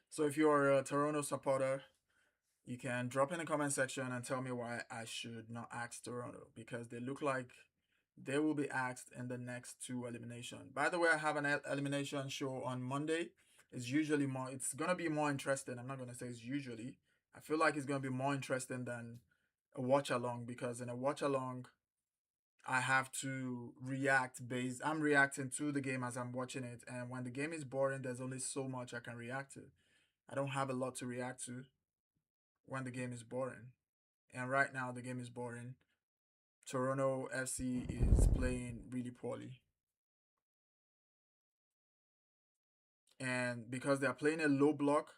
So if you're a Toronto supporter, you can drop in the comment section and tell me why I should not ask Toronto because they look like they will be asked in the next two elimination. By the way, I have an elimination show on Monday. It's usually more. It's gonna be more interesting. I'm not gonna say it's usually. I feel like it's gonna be more interesting than a watch along because in a watch along, I have to react based. I'm reacting to the game as I'm watching it, and when the game is boring, there's only so much I can react to. I don't have a lot to react to when the game is boring. And right now, the game is boring. Toronto FC is playing really poorly. And because they're playing a low block,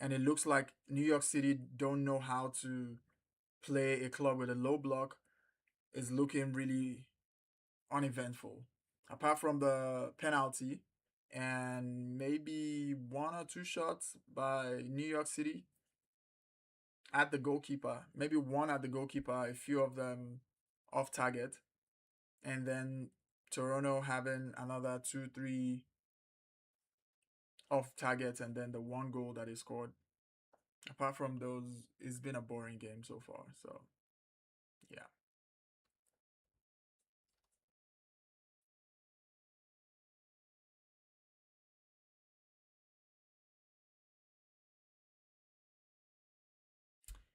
and it looks like New York City don't know how to play a club with a low block, is looking really uneventful. Apart from the penalty and maybe one or two shots by New York City at the goalkeeper, maybe one at the goalkeeper, a few of them off target, and then Toronto having another two, three off targets, and then the one goal that he scored. Apart from those, it's been a boring game so far. So yeah.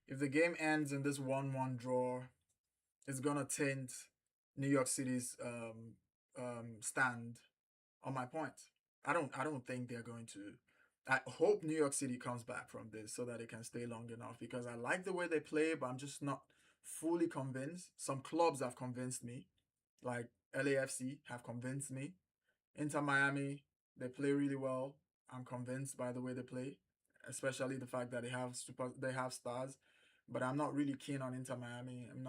If the game ends in this 1-1 draw, it's gonna taint New York City's stand on my point. I don't think they're going to. I hope New York City comes back from this so that it can stay long enough because I like the way they play, but I'm just not fully convinced. Some clubs have convinced me, like LAFC have convinced me. Inter Miami, they play really well. I'm convinced by the way they play, especially the fact that they have stars. But I'm not really keen on Inter Miami. I'm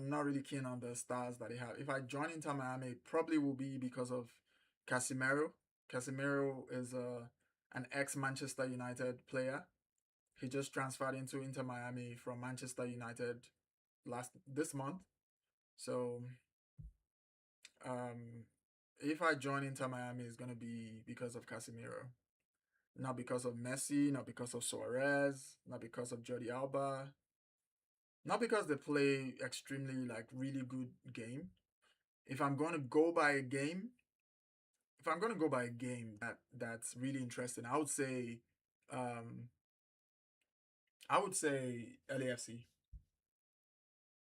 not really keen on the stars that they have. If I join Inter Miami, it probably will be because of Casemiro. Casemiro is an ex Manchester United player. He just transferred into Inter Miami from Manchester United last this month. So um, if I join Inter Miami, it's gonna be because of Casemiro, not because of Messi, not because of Suarez, not because of Jordi Alba, not because they play extremely like really good game. If I'm going to go by a game, if I'm going to go by a game that's really interesting, um I would say LAFC.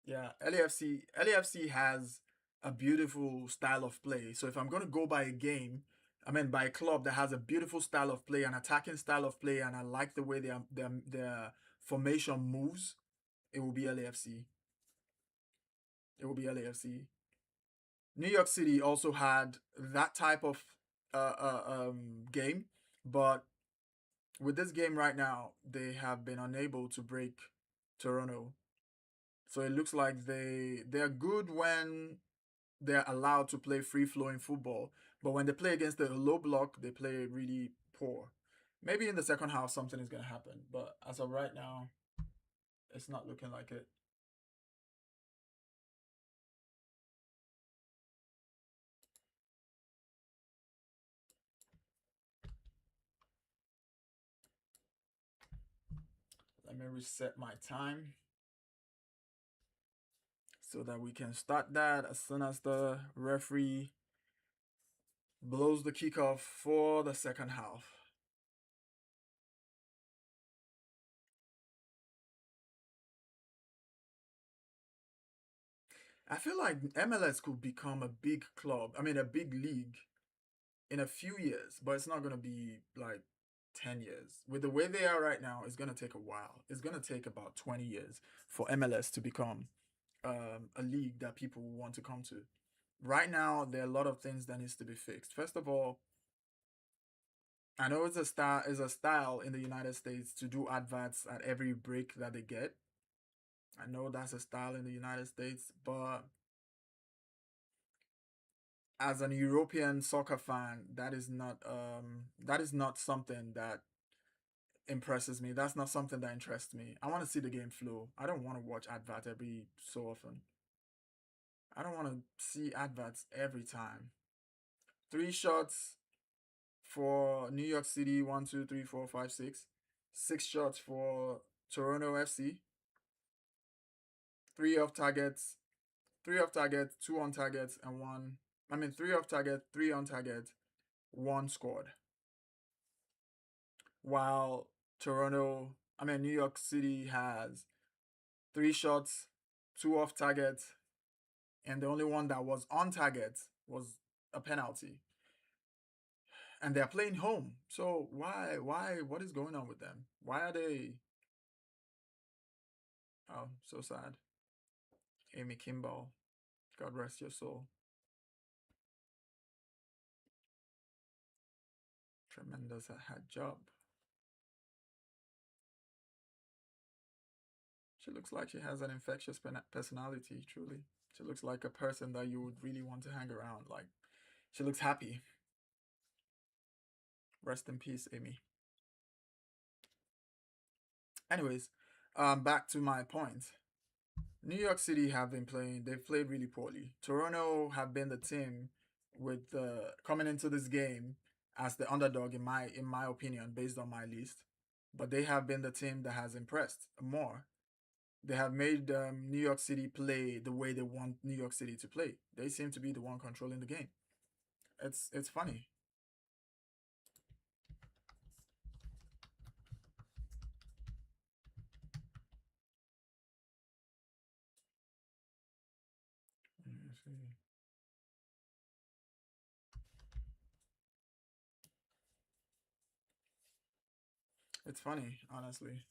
Yeah, LAFC has a beautiful style of play. So if I'm going to go by a game, I mean by a club that has a beautiful style of play, an attacking style of play, and I like the way their formation moves, it will be LAFC. It will be LAFC. New York City also had that type of game, but with this game right now, they have been unable to break Toronto. So it looks like they're good when they're allowed to play free flowing football, but when they play against the low block, they play really poor. Maybe in the second half something is gonna happen, but as of right now, it's not looking like it. Let me reset my time so that we can start that as soon as the referee blows the kickoff for the second half. I feel like MLS could become a big club. I mean, a big league in a few years, but it's not going to be like 10 years. With the way they are right now, it's going to take a while. It's going to take about 20 years for MLS to become a league that people want to come to. Right now, there are a lot of things that needs to be fixed. First of all, I know it's a style in the United States to do adverts at every break that they get. I know that's a style in the United States, but as an European soccer fan, that is not something that impresses me. That's not something that interests me. I want to see the game flow. I don't want to watch adverts every so often. I don't want to see adverts every time. Three shots for New York City, one, two, three, four, five, six. Six shots for Toronto FC. Three off targets, three off target, two on targets, and one. I mean, three off target, three on target, one scored. While New York City has three shots, two off target, and the only one that was on target was a penalty. And they're playing home. So what is going on with them? Why are they? Oh, so sad. Amy Kimball, God rest your soul. Tremendous head job. She looks like she has an infectious personality, truly. She looks like a person that you would really want to hang around. Like, she looks happy. Rest in peace, Amy. Anyways, back to my point. New York City have been playing, they've played really poorly. Toronto have been the team with coming into this game as the underdog in my opinion, based on my list. but they have been the team that has impressed more. They have made New York City play the way they want New York City to play. They seem to be the one controlling the game. It's funny. Let me see. It's funny, honestly.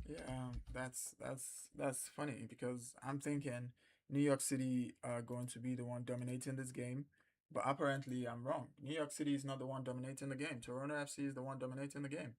Yeah, that's funny because I'm thinking New York City are going to be the one dominating this game, but apparently I'm wrong. New York City is not the one dominating the game. Toronto FC is the one dominating the game.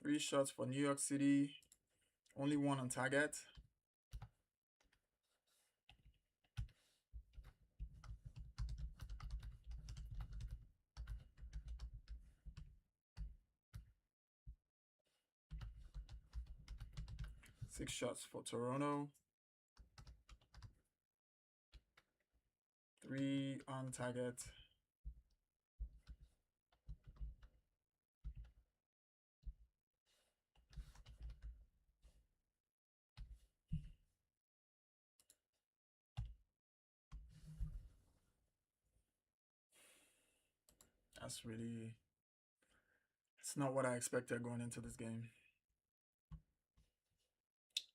3 shots for New York City, only one on target. 6 shots for Toronto, 3 on target. That's really, it's not what I expected going into this game.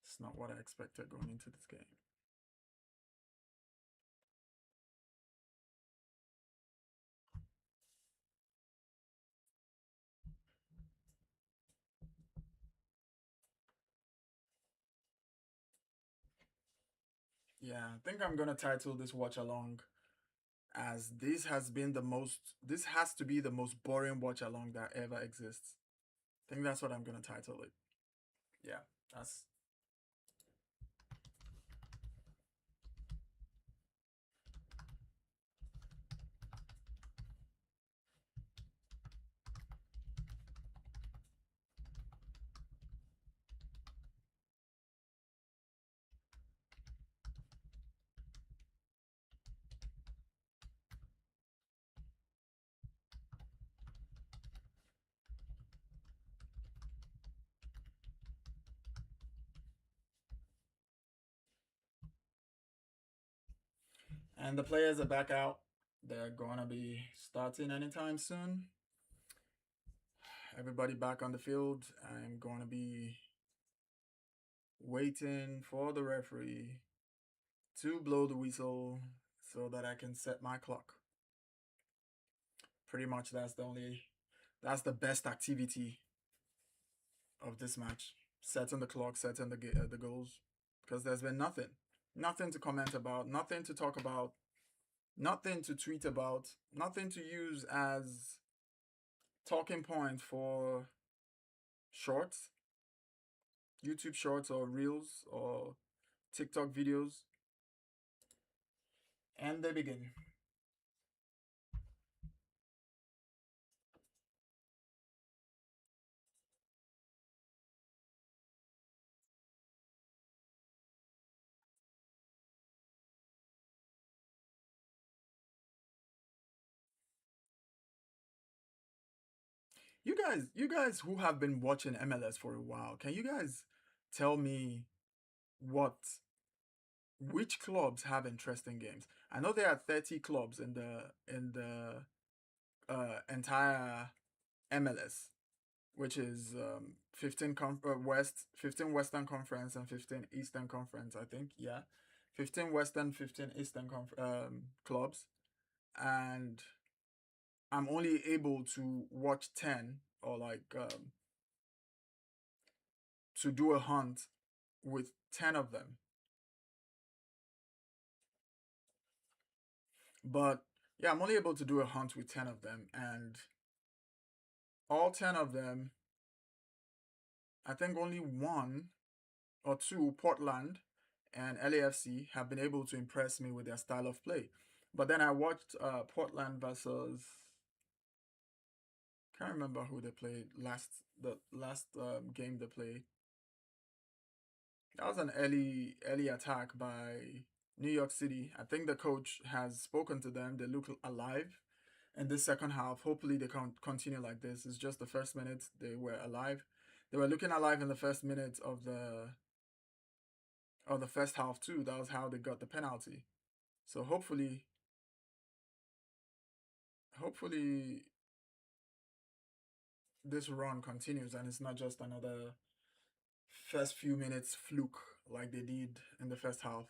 It's not what I expected going into this game. Yeah, I think I'm gonna title this watch along as this has to be the most boring watch along that ever exists. I think that's what I'm gonna title it. Yeah, that's and the players are back out. They're gonna be starting anytime soon. Everybody back on the field. I'm gonna be waiting for the referee to blow the whistle so that I can set my clock. Pretty much that's the best activity of this match. Setting the clock, setting the goals, because there's been nothing to comment about, nothing to talk about, nothing to tweet about, nothing to use as talking point for shorts, YouTube shorts or reels or TikTok videos, and they begin. You guys who have been watching MLS for a while, can you guys tell me what which clubs have interesting games? I know there are 30 clubs in the entire MLS, which is 15 Western Conference and 15 Eastern Conference, I think. Yeah. 15 Western, 15 Eastern clubs. And I'm only able to watch 10 or to do a hunt with 10 of them. But yeah, I'm only able to do a hunt with 10 of them, and all 10 of them, I think only one or two, Portland and LAFC, have been able to impress me with their style of play. But then I watched Portland versus, can't remember who they played last, the last game they played. That was an early attack by New York City. I think the coach has spoken to them. They look alive in this second half. Hopefully they can continue like this. It's just the first minute they were alive. They were looking alive in the first minute of the first half too. That was how they got the penalty. So hopefully this run continues and it's not just another first few minutes fluke like they did in the first half.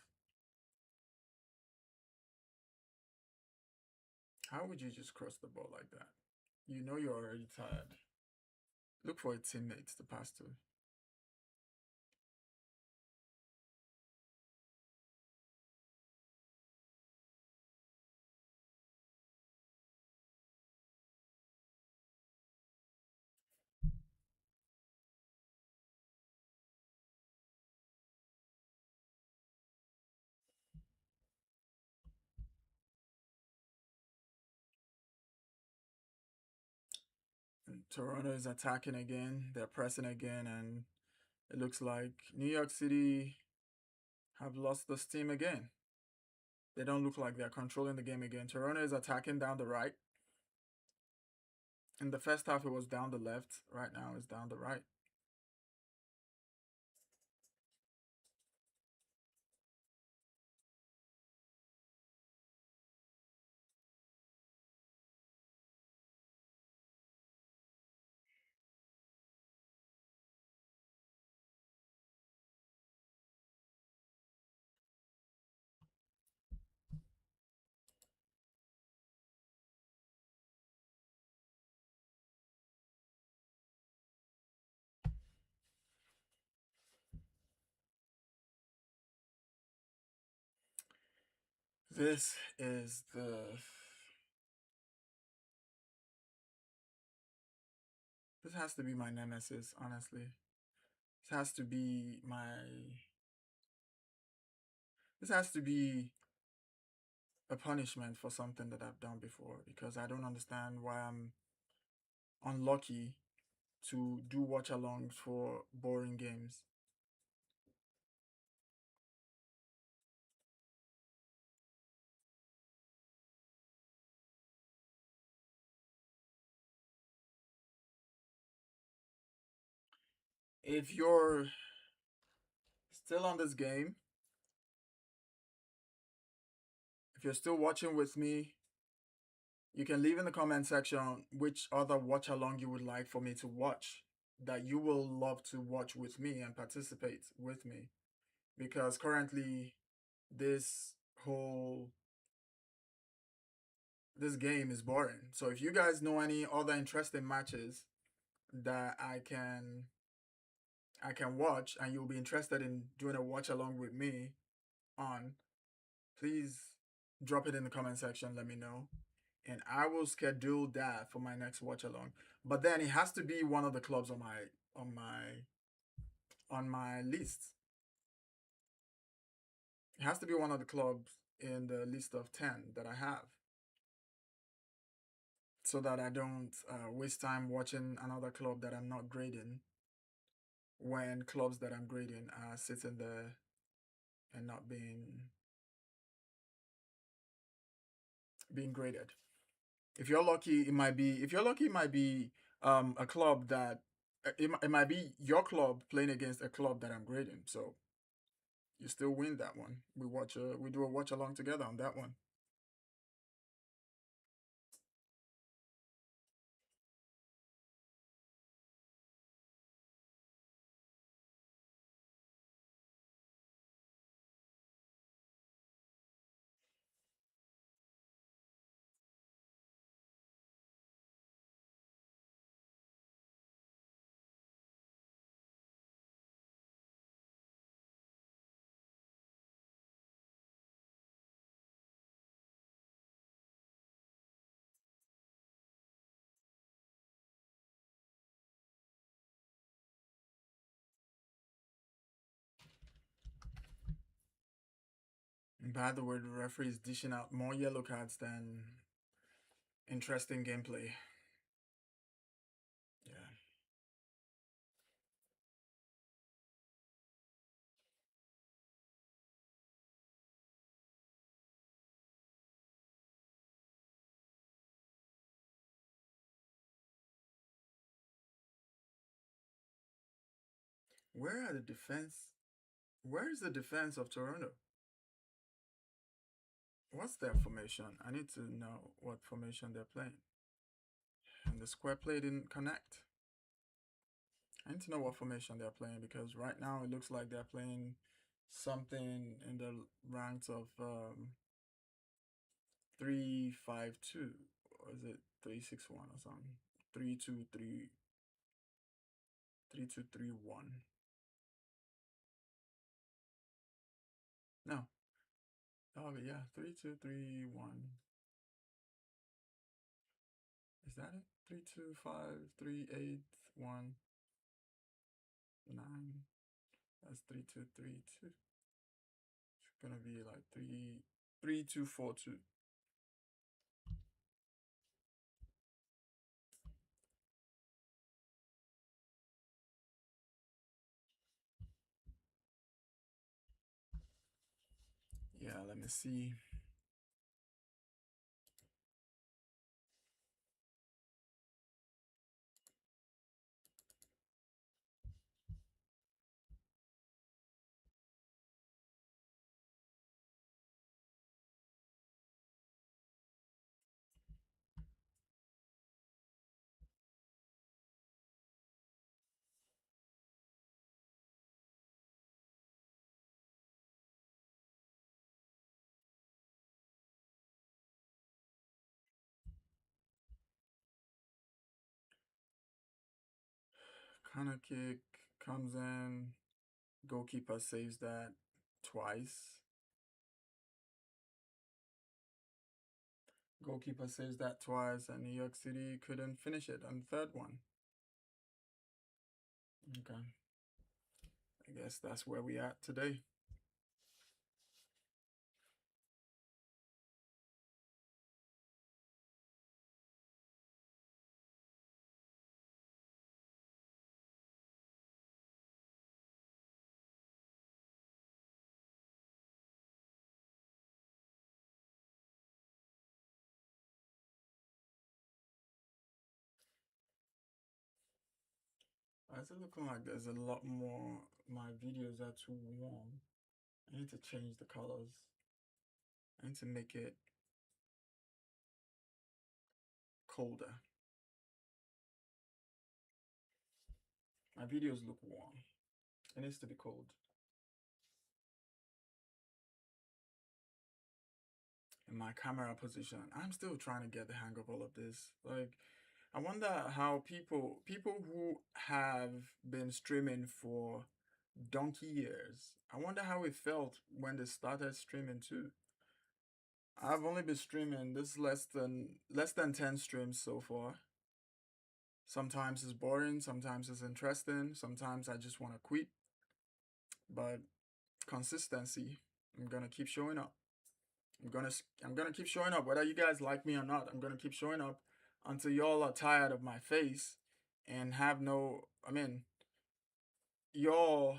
How would you just cross the ball like that? You know you're already tired. Look for a teammate to pass to. And Toronto is attacking again. They're pressing again, and it looks like New York City have lost the steam again. They don't look like they're controlling the game again. Toronto is attacking down the right. In the first half, it was down the left. Right now, it's down the right. This is the. This has to be my nemesis, honestly. This has to be my. This has to be a punishment for something that I've done before because I don't understand why I'm unlucky to do watch alongs for boring games. If you're still on this game, if you're still watching with me, you can leave in the comment section which other watch along you would like for me to watch that you will love to watch with me and participate with me because currently this whole this game is boring. So if you guys know any other interesting matches that I can watch and you'll be interested in doing a watch along with me on, please drop it in the comment section, let me know. And I will schedule that for my next watch along. But then it has to be one of the clubs on my on my list. It has to be one of the clubs in the list of 10 that I have so that I don't waste time watching another club that I'm not grading when clubs that I'm grading are sitting there and not being graded. If you're lucky, it might be. If you're lucky, it might be a club that it might be your club playing against a club that I'm grading. So you still win that one. We do a watch along together on that one. bad the way the referee is dishing out more yellow cards than interesting gameplay. Yeah. Where are the defense? Where is the defense of Toronto? What's their formation? I need to know what formation they're playing. And the square play didn't connect. I need to know what formation they're playing because right now it looks like they're playing something in the ranks of 3-5-2, or is it 3-6-1 or something? 3-2-3, 3-2-3-1. No. Oh yeah, 3-2-3-1. Is that it? 3-2-5-3-8-1-9. That's 3-2-3-2. It's gonna be like 3-3-2-4-2. Yeah, let me see. Corner kick comes in. Goalkeeper saves that twice. Goalkeeper saves that twice, and New York City couldn't finish it on the third one. Okay. I guess that's where we at today. Why is it looking like there's a lot more? My videos are too warm. I need to change the colors. I need to make it colder. My videos look warm. It needs to be cold. In my camera position, I'm still trying to get the hang of all of this. Like, I wonder how people who have been streaming for donkey years, I wonder how it felt when they started streaming too. I've only been streaming this less than 10 streams so far. Sometimes it's boring, sometimes it's interesting, sometimes I just want to quit, but consistency, I'm going to keep showing up. I'm gonna keep showing up whether you guys like me or not. I'm gonna keep showing up until y'all are tired of my face and have no. I mean, y'all,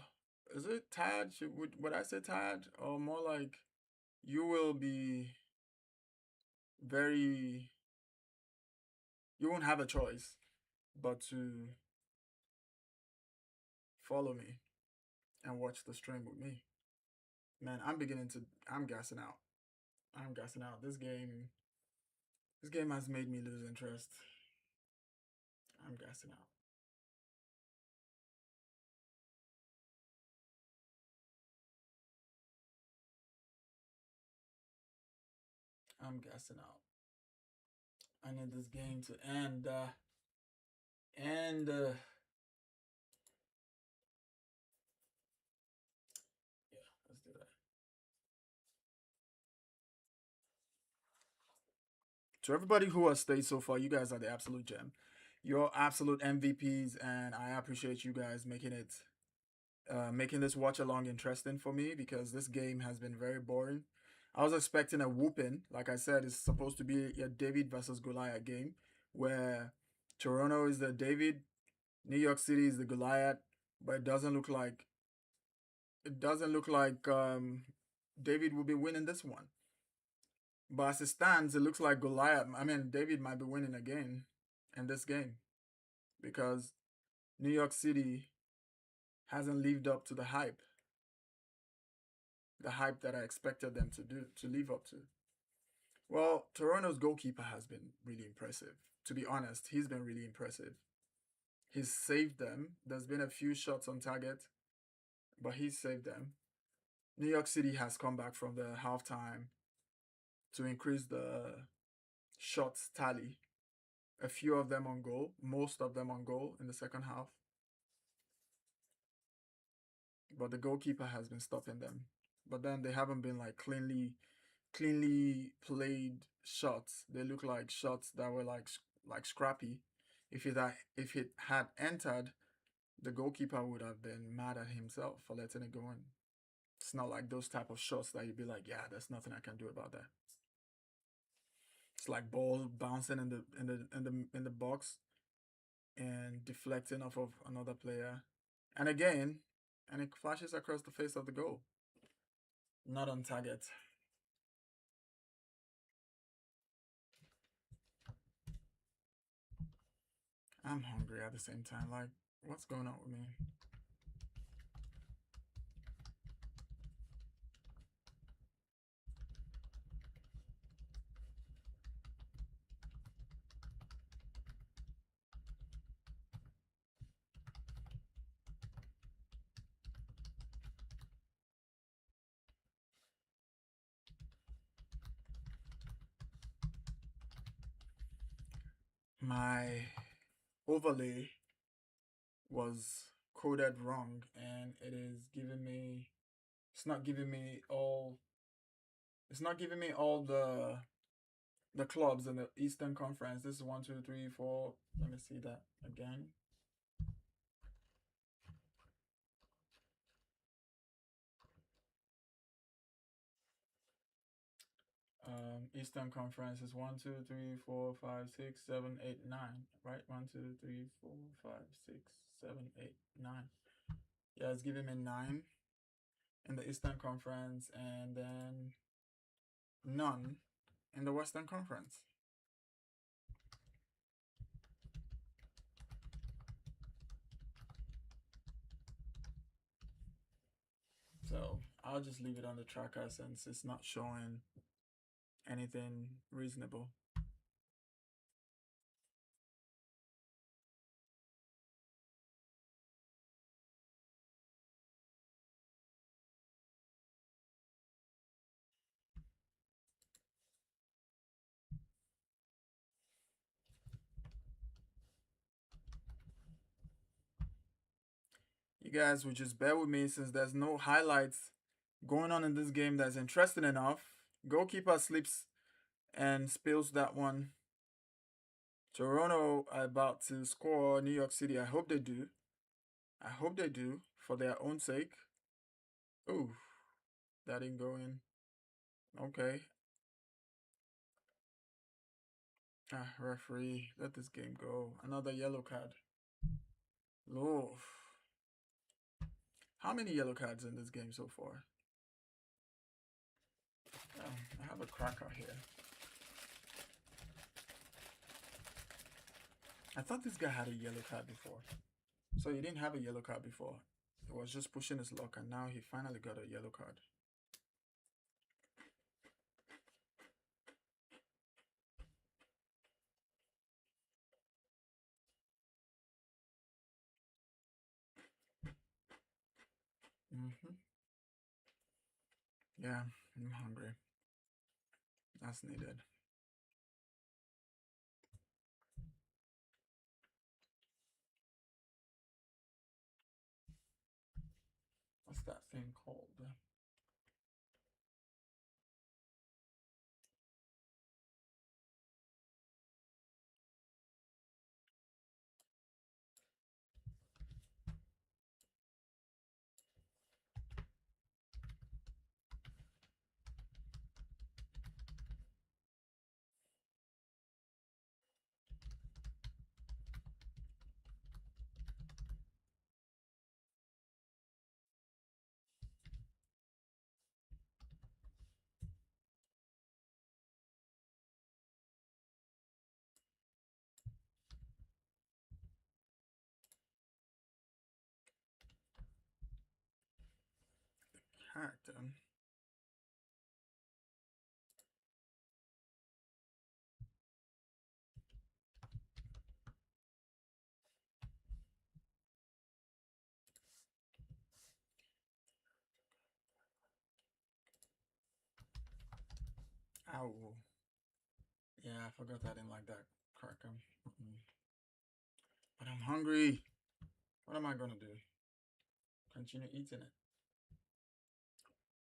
is it tired? Would I say tired or more like you will be very. You won't have a choice but to follow me and watch the stream with me. Man, I'm beginning to. I'm gassing out. I'm gassing out. This game has made me lose interest. I'm gassing out. I'm gassing out. I need this game to end. And yeah, let's do that. To everybody who has stayed so far, you guys are the absolute gem. You're absolute MVPs, and I appreciate you guys making this watch along interesting for me because this game has been very boring. I was expecting a whooping. Like I said, it's supposed to be a David versus Goliath game where Toronto is the David, New York City is the Goliath, but it doesn't look like David will be winning this one. But as it stands, it looks like Goliath. I mean, David might be winning again in this game because New York City hasn't lived up to the hype that I expected them to live up to. Well, Toronto's goalkeeper has been really impressive. To be honest, he's been really impressive. He's saved them. There's been a few shots on target, but he's saved them. New York City has come back from the halftime to increase the shots tally. A few of them on goal, most of them on goal in the second half. But the goalkeeper has been stopping them. But then they haven't been like cleanly played shots. They look like shots that were like scrappy. If it had entered, the goalkeeper would have been mad at himself for letting it go in. It's not like those type of shots that you'd be like, yeah, there's nothing I can do about that. It's like ball bouncing in the box and deflecting off of another player, and again, and it flashes across the face of the goal, not on target. I'm hungry at the same time. Like, what's going on with me? My overlay was coded wrong, and it is giving me. It's not giving me all. It's not giving me all the clubs in the Eastern Conference. This is one, two, three, four. Let me see that again. Eastern Conference is one, two, three, four, five, six, seven, eight, nine. Right? One, two, three, four, five, six, seven, eight, nine. Yeah, it's giving me nine in the Eastern Conference, and then none in the Western Conference. So I'll just leave it on the tracker since it's not showing anything reasonable. You guys will just bear with me since there's no highlights going on in this game that's interesting enough. Goalkeeper slips and spills that one. Toronto are about to score New York City. I hope they do. I hope they do for their own sake. Ooh, that didn't go in. Okay. Ah, referee, let this game go. Another yellow card. Lord. How many yellow cards in this game so far? Oh, I have a cracker here. I thought this guy had a yellow card before. So he didn't have a yellow card before. He was just pushing his luck, and now he finally got a yellow card. Mm-hmm. Yeah, I'm hungry. That's needed. What's that thing called? Cracked him. Ow. Yeah, I forgot I didn't like that. Crack him. But I'm hungry. What am I gonna do? Continue eating it.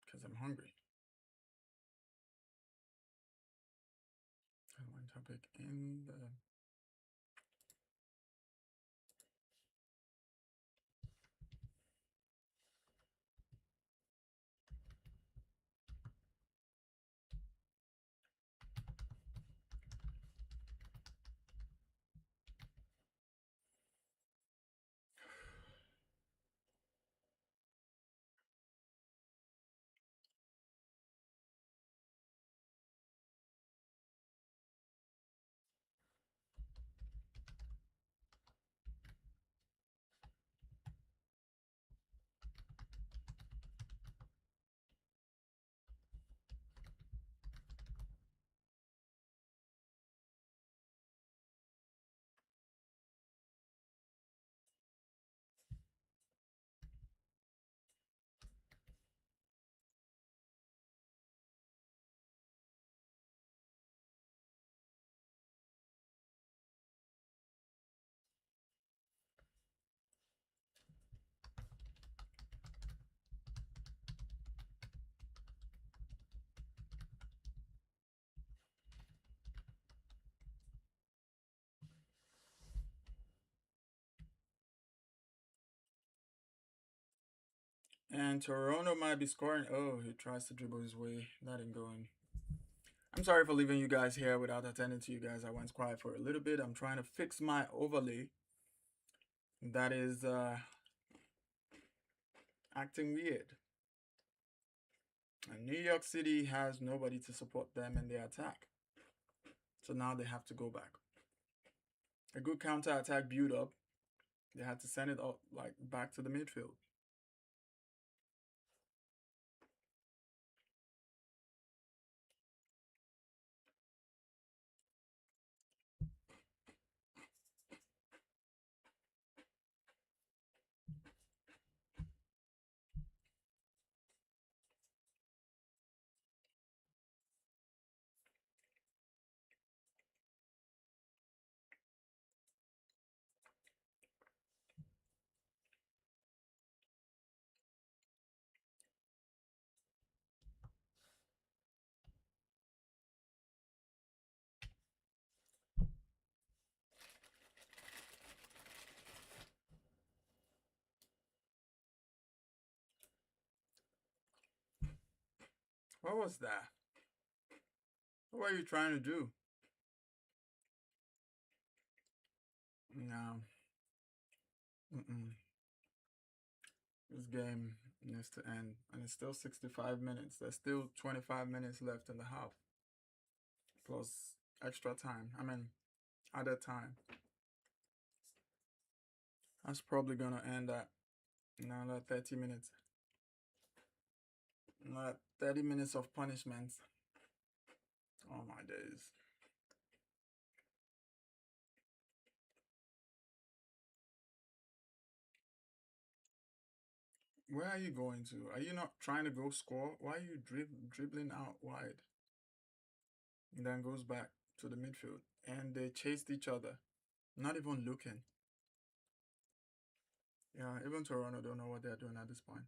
Because I'm hungry. One topic in the. And Toronto might be scoring. Oh, he tries to dribble his way. That ain't going. I'm sorry for leaving you guys here without attending to you guys. I went quiet for a little bit. I'm trying to fix my overlay. That is acting weird. And New York City has nobody to support them in their attack. So now they have to go back. A good counter attack build up. They had to send it up like back to the midfield. What was that? What were you trying to do? No. Mm-mm. This game needs to end. And it's still 65 minutes. There's still 25 minutes left in the half. Plus extra time. I mean, added time. That's probably gonna end at another 30 minutes. Another 30 minutes of punishment. Oh my days. Where are you going to? Are you not trying to go score? Why are you dribbling out wide? And then goes back to the midfield. And they chased each other. Not even looking. Yeah, even Toronto don't know what they're doing at this point.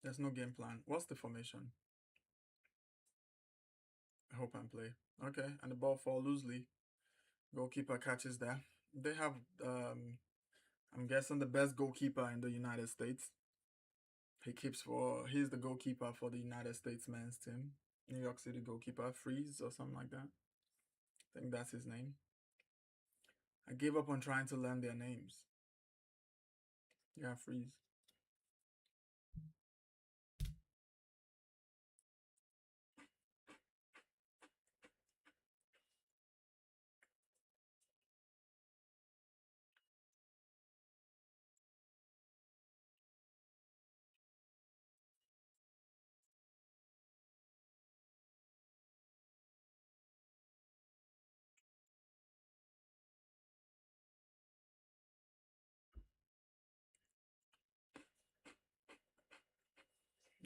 There's no game plan. What's the formation? Hope and play. Okay, and the ball fall loosely. Goalkeeper catches that. They have, I'm guessing, the best goalkeeper in the United States. He's the goalkeeper for the United States men's team. New York City goalkeeper, Freeze or something like that. I think that's his name. I gave up on trying to learn their names. Yeah, Freeze.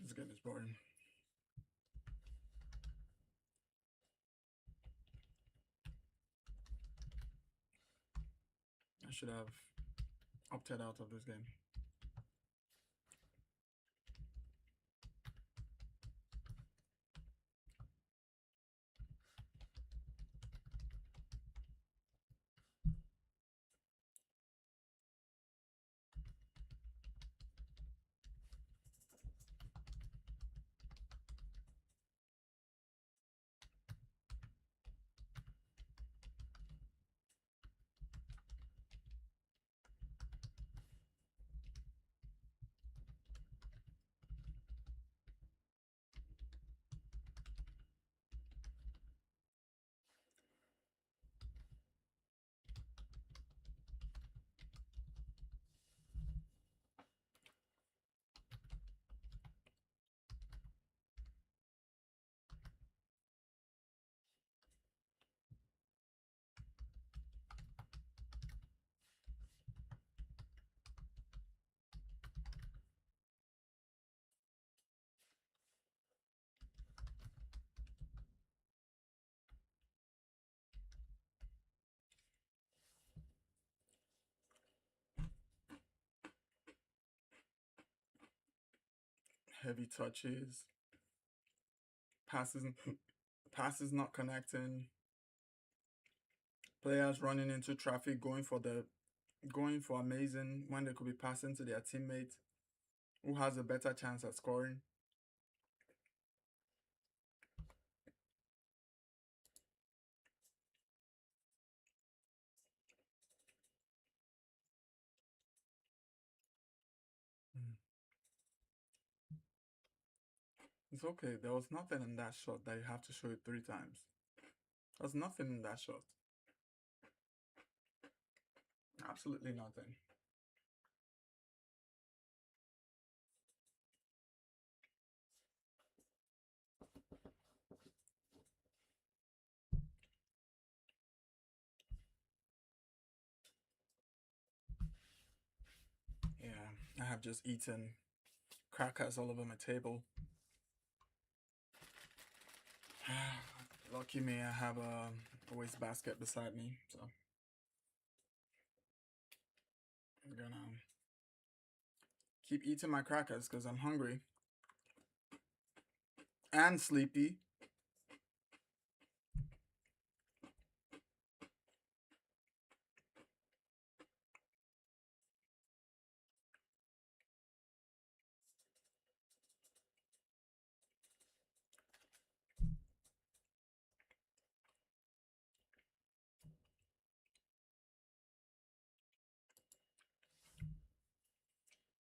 This game is boring. I should have opted out of this game. Heavy touches, passes, passes not connecting, players running into traffic, going for amazing when they could be passing to their teammate who has a better chance at scoring. Mm. It's okay. There was nothing in that shot that you have to show it 3 times. There's nothing in that shot. Absolutely nothing. Yeah, I have just eaten crackers all over my table. Lucky me, I have a waste basket beside me, so I'm gonna keep eating my crackers because I'm hungry and sleepy.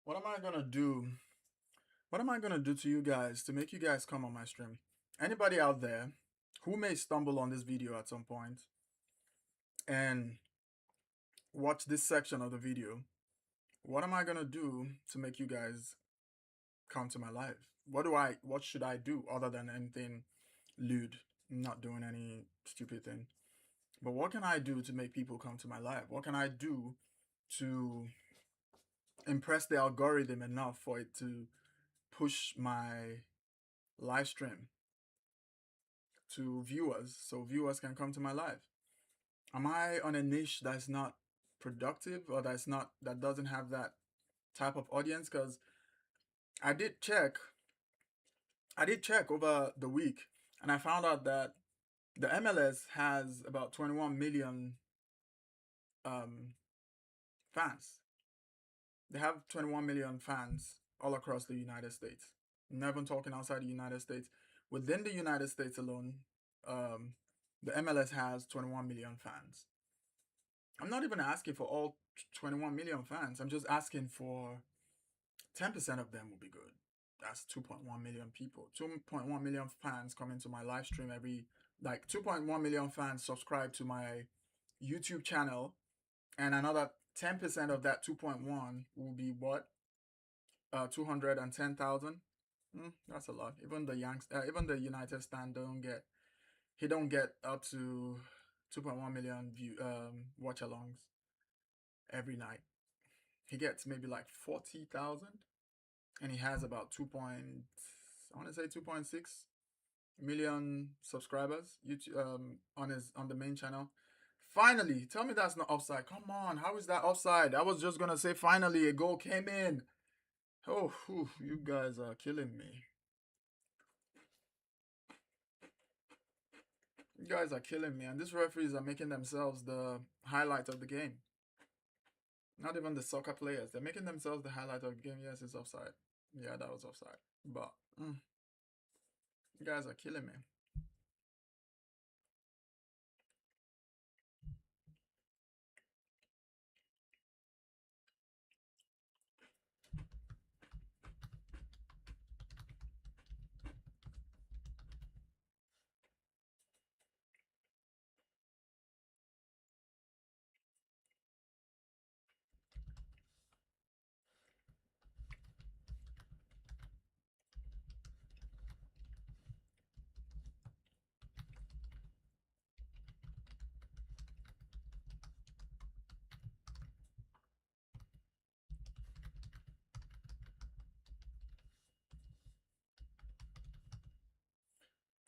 What am I gonna do? What am I gonna do to you guys to make you guys come on my stream? Anybody out there who may stumble on this video at some point and watch this section of the video, what am I gonna do to make you guys come to my live? What should I do other than anything lewd? I'm not doing any stupid thing. But what can I do to make people come to my live? What can I do to impress the algorithm enough for it to push my live stream to viewers so viewers can come to my live? Am I on a niche that's not productive or that doesn't have that type of audience? Because I did check I did check over the week and I found out that the MLS has about 21 million um, fans. They have 21 million fans all across the United States. Never talking outside the United States. Within the United States alone, um, the MLS has 21 million fans. I'm not even asking for all 21 million fans. I'm just asking for 10% of them will be good. That's 2.1 million people. 2.1 million fans coming to my live stream like 2.1 million fans subscribe to my YouTube channel, and another 10% of that 2.1 will be what? 210,000. That's a lot. Even the Yanks, even the United Stand don't get up to 2.1 million watchalongs every night. He gets maybe like 40,000. and he has about 2 point, I want to say 2.6 million subscribers YouTube, on the main channel. Finally, tell me that's not offside. Come on, how is that offside? I was just gonna say finally a goal came in. Oh, whew, you guys are killing me. You guys are killing me, and these referees are making themselves the highlight of the game. Not even the soccer players. They're making themselves the highlight of the game. Yes, it's offside. Yeah, that was offside. But you guys are killing me.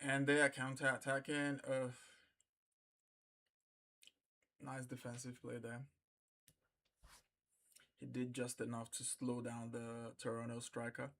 And they are counter-attacking. Nice defensive play there. He did just enough to slow down the Toronto striker.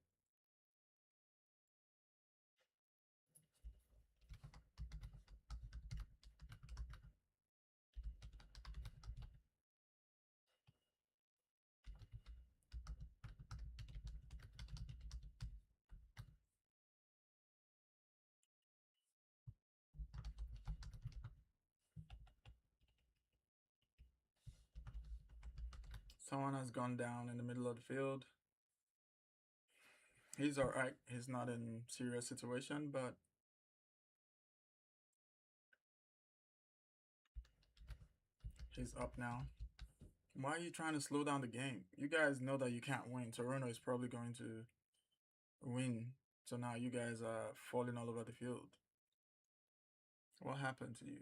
Someone has gone down in the middle of the field. He's alright. He's not in serious situation, but he's up now. Why are you trying to slow down the game? You guys know that you can't win. Toronto is probably going to win. So now you guys are falling all over the field. What happened to you?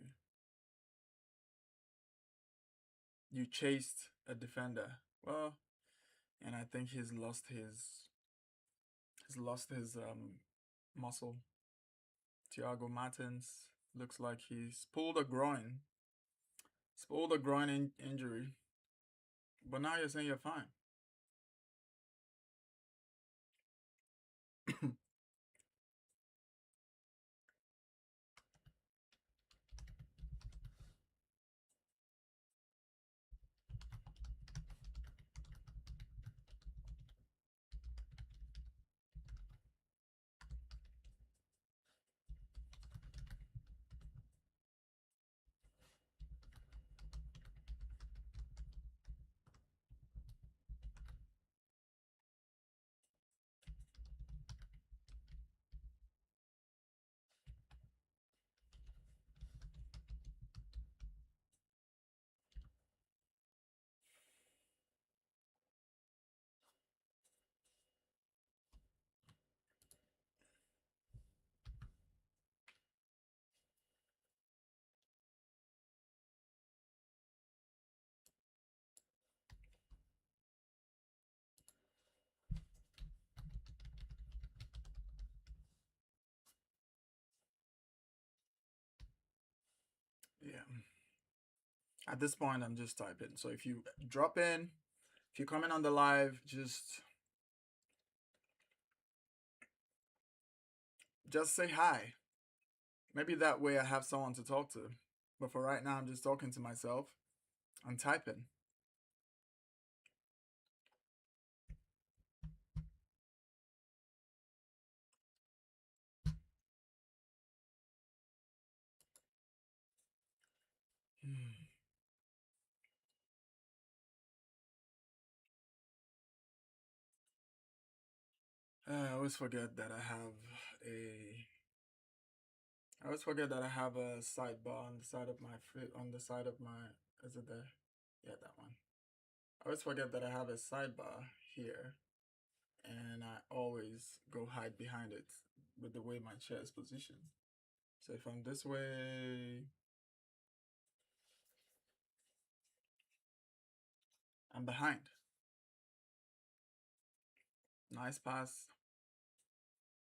You chased a defender. Well, and I think he's lost his muscle. Thiago Martins looks like he's pulled a groin. He's pulled a injury. But now you're saying you're fine. Yeah. At this point, I'm just typing. So if you drop in, if you comment on the live, just say hi. Maybe that way I have someone to talk to. But for right now, I'm just talking to myself and typing. I always forget that I have a. I always forget that I have a sidebar on the side of my on the side of my. Is it there? Yeah, that one. I always forget that I have a sidebar here, and I always go hide behind it with the way my chair is positioned. So if I'm this way, I'm behind. Nice pass.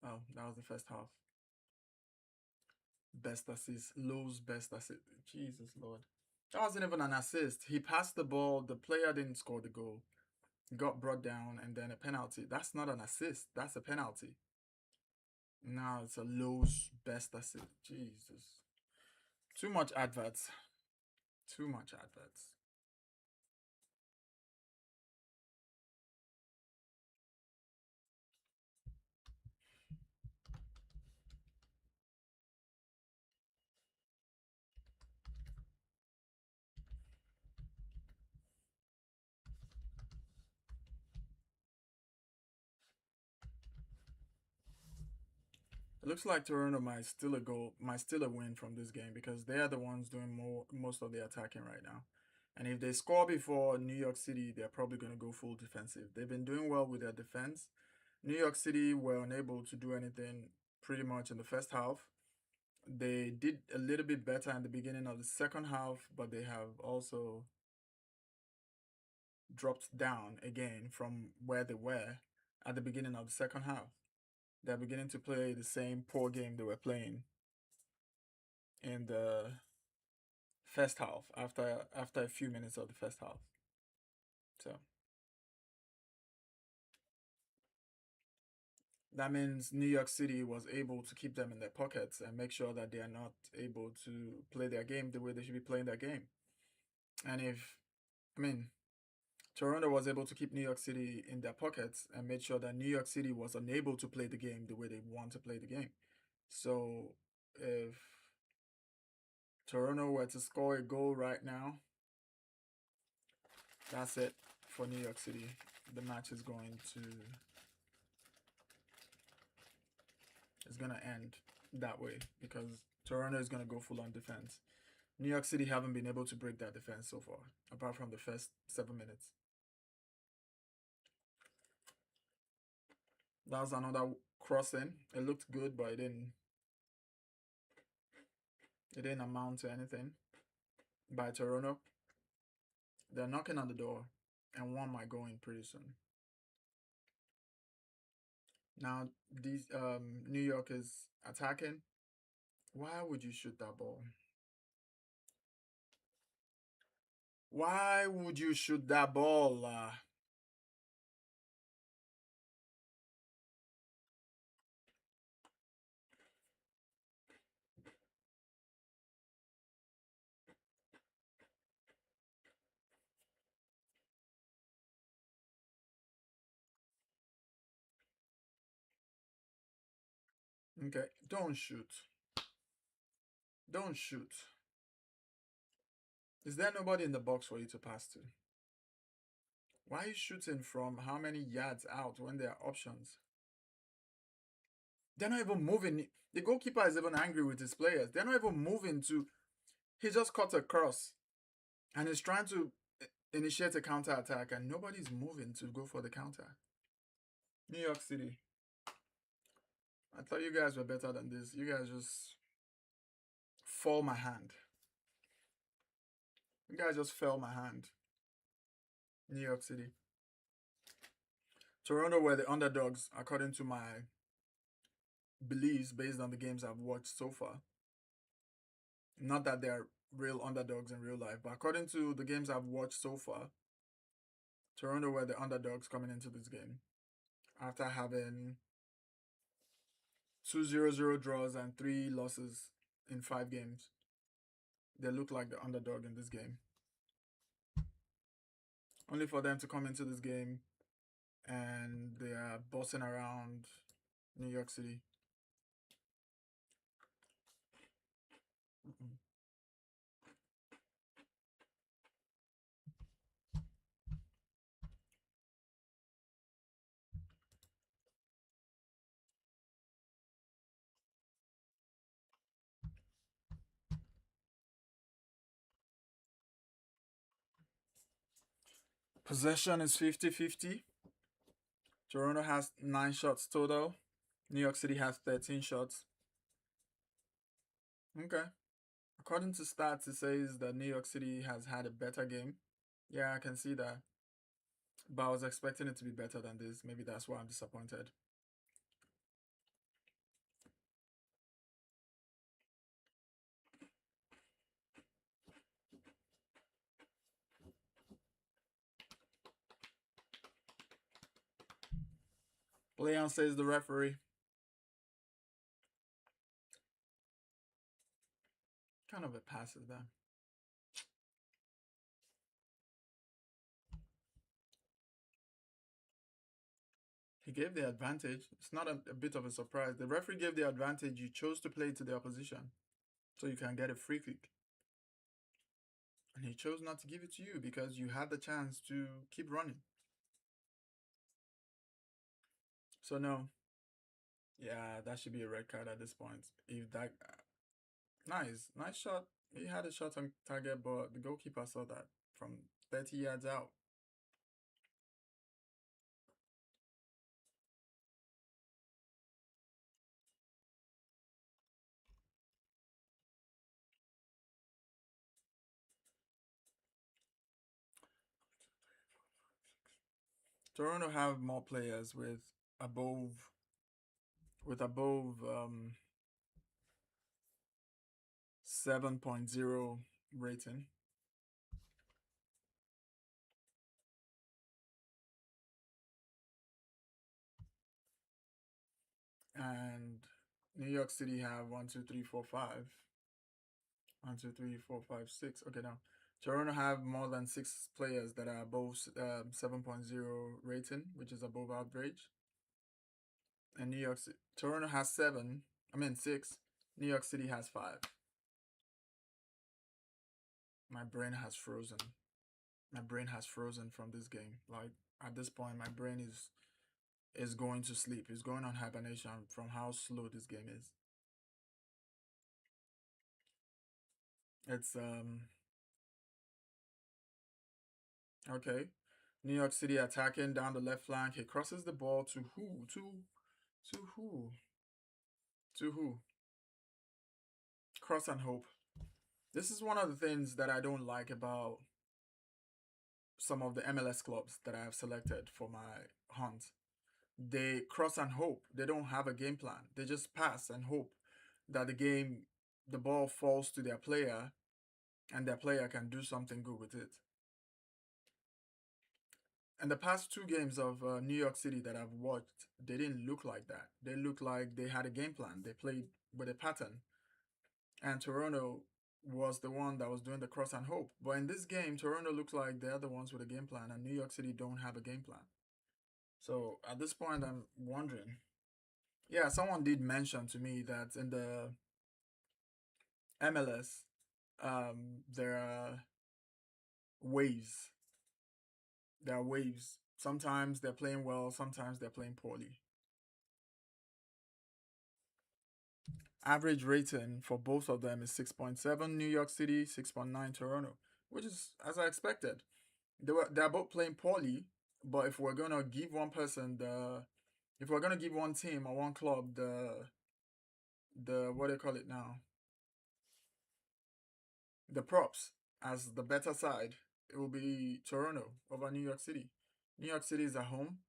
Oh, that was the first half. Best assist. Low's best assist. Jesus Lord. That wasn't even an assist. He passed the ball. The player didn't score the goal. Got brought down and then a penalty. That's not an assist. That's a penalty. Now it's a Low's best assist. Jesus. Too much adverts. Too much adverts. It looks like Toronto might still a win from this game because they are the ones doing most of the attacking right now. And if they score before New York City, they're probably going to go full defensive. They've been doing well with their defense. New York City were unable to do anything pretty much in the first half. They did a little bit better in the beginning of the second half, but they have also dropped down again from where they were at the beginning of the second half. They're beginning to play the same poor game they were playing in the first half after a few minutes of the first half. So that means New York City was able to keep them in their pockets and make sure that they are not able to play their game the way they should be playing their game. And if, I mean, Toronto was able to keep New York City in their pockets and made sure that New York City was unable to play the game the way they want to play the game. So if Toronto were to score a goal right now, that's it for New York City. The match is going to end that way because Toronto is going to go full on defense. New York City haven't been able to break that defense so far, apart from the first 7 minutes. That was another crossing. It looked good, but it didn't amount to anything by Toronto. They're knocking on the door, and one might go in pretty soon. Now, New York is attacking. Why would you shoot that ball? Why would you shoot that ball? Okay, don't shoot. Don't shoot. Is there nobody in the box for you to pass to? Why are you shooting from how many yards out when there are options? They're not even moving. The goalkeeper is even angry with his players. They're not even moving to. He just cut a cross and he's trying to initiate a counter attack, and nobody's moving to go for the counter. New York City. I thought you guys were better than this. You guys just fall my hand. You guys just fell my hand. New York City. Toronto were the underdogs, according to my beliefs, based on the games I've watched so far. Not that they're real underdogs in real life, but according to the games I've watched so far, Toronto were the underdogs coming into this game after having 2-0-0 draws and 3 losses in 5 games. They look like the underdog in this game. Only for them to come into this game and they are bossing around New York City. Mm-mm. Possession is 50-50. Toronto has 9 shots total. New York City has 13 shots. Okay. According to stats, it says that New York City has had a better game. Yeah, I can see that. but I was expecting it to be better than this. Maybe that's why I'm disappointed. Leon says the referee. Kind of a pass is that. He gave the advantage. It's not a bit of a surprise. The referee gave the advantage. You chose to play to the opposition, so you can get a free kick. And he chose not to give it to you because you had the chance to keep running. So no, yeah, that should be a red card at this point. If that nice shot. He had a shot on target, but the goalkeeper saw that from 30 yards out. Toronto have more players above above 7.0 rating. And New York City have one, two, three, four, five. 1, 2, 3, 4, 5, 6. Okay, now Toronto have more than 6 players that are above 7.0 rating, which is above average. And Toronto has 7. I mean 6. New York City has 5. My brain has frozen. My brain has frozen from this game. Like at this point, my brain is going to sleep. It's going on hibernation from how slow this game is. It's okay. New York City attacking down the left flank. He crosses the ball to who? To who? To who? Cross and hope. This is one of the things that I don't like about some of the MLS clubs that I have selected for my hunt. They cross and hope. They don't have a game plan. They just pass and hope that the ball falls to their player and their player can do something good with it. And the past 2 games of New York City that I've watched, they didn't look like that. They looked like they had a game plan. They played with a pattern. And Toronto was the one that was doing the cross and hope. But in this game, Toronto looks like they're the ones with a game plan, and New York City don't have a game plan. So at this point, I'm wondering. Yeah, someone did mention to me that in the MLS, there are waves. There are waves. Sometimes they're playing well, sometimes they're playing poorly. Average rating for both of them is 6.7 New York City, 6.9 Toronto, which is as I expected. They're both playing poorly, but if we're gonna give one team or one club the what do you call it now, the props as the better side, it will be Toronto over New York City. New York City is at home.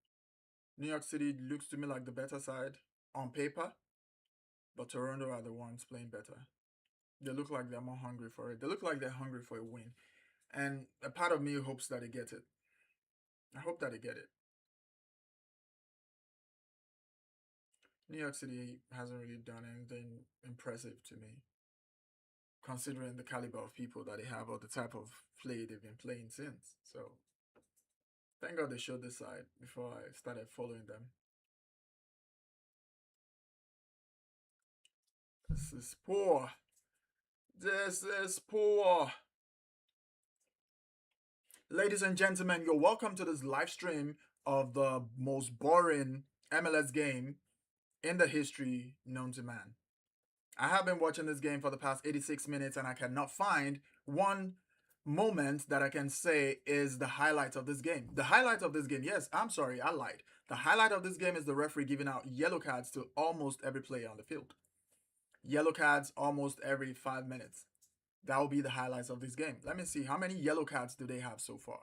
New York City looks to me like the better side on paper, but Toronto are the ones playing better. They look like they're more hungry for it. They look like they're hungry for a win. And a part of me hopes that they get it. I hope that they get it. New York City hasn't really done anything impressive to me, considering the caliber of people that they have or the type of play they've been playing since. So thank God they showed this side before I started following them. This is poor. This is poor. Ladies and gentlemen, you're welcome to this live stream of the most boring MLS game in the history known to man. I have been watching this game for the past 86 minutes and I cannot find one moment that I can say is the highlight of this game. The highlight of this game, yes, I'm sorry, I lied. The highlight of this game is the referee giving out yellow cards to almost every player on the field. Yellow cards almost every 5 minutes. That will be the highlights of this game. Let me see, how many yellow cards do they have so far?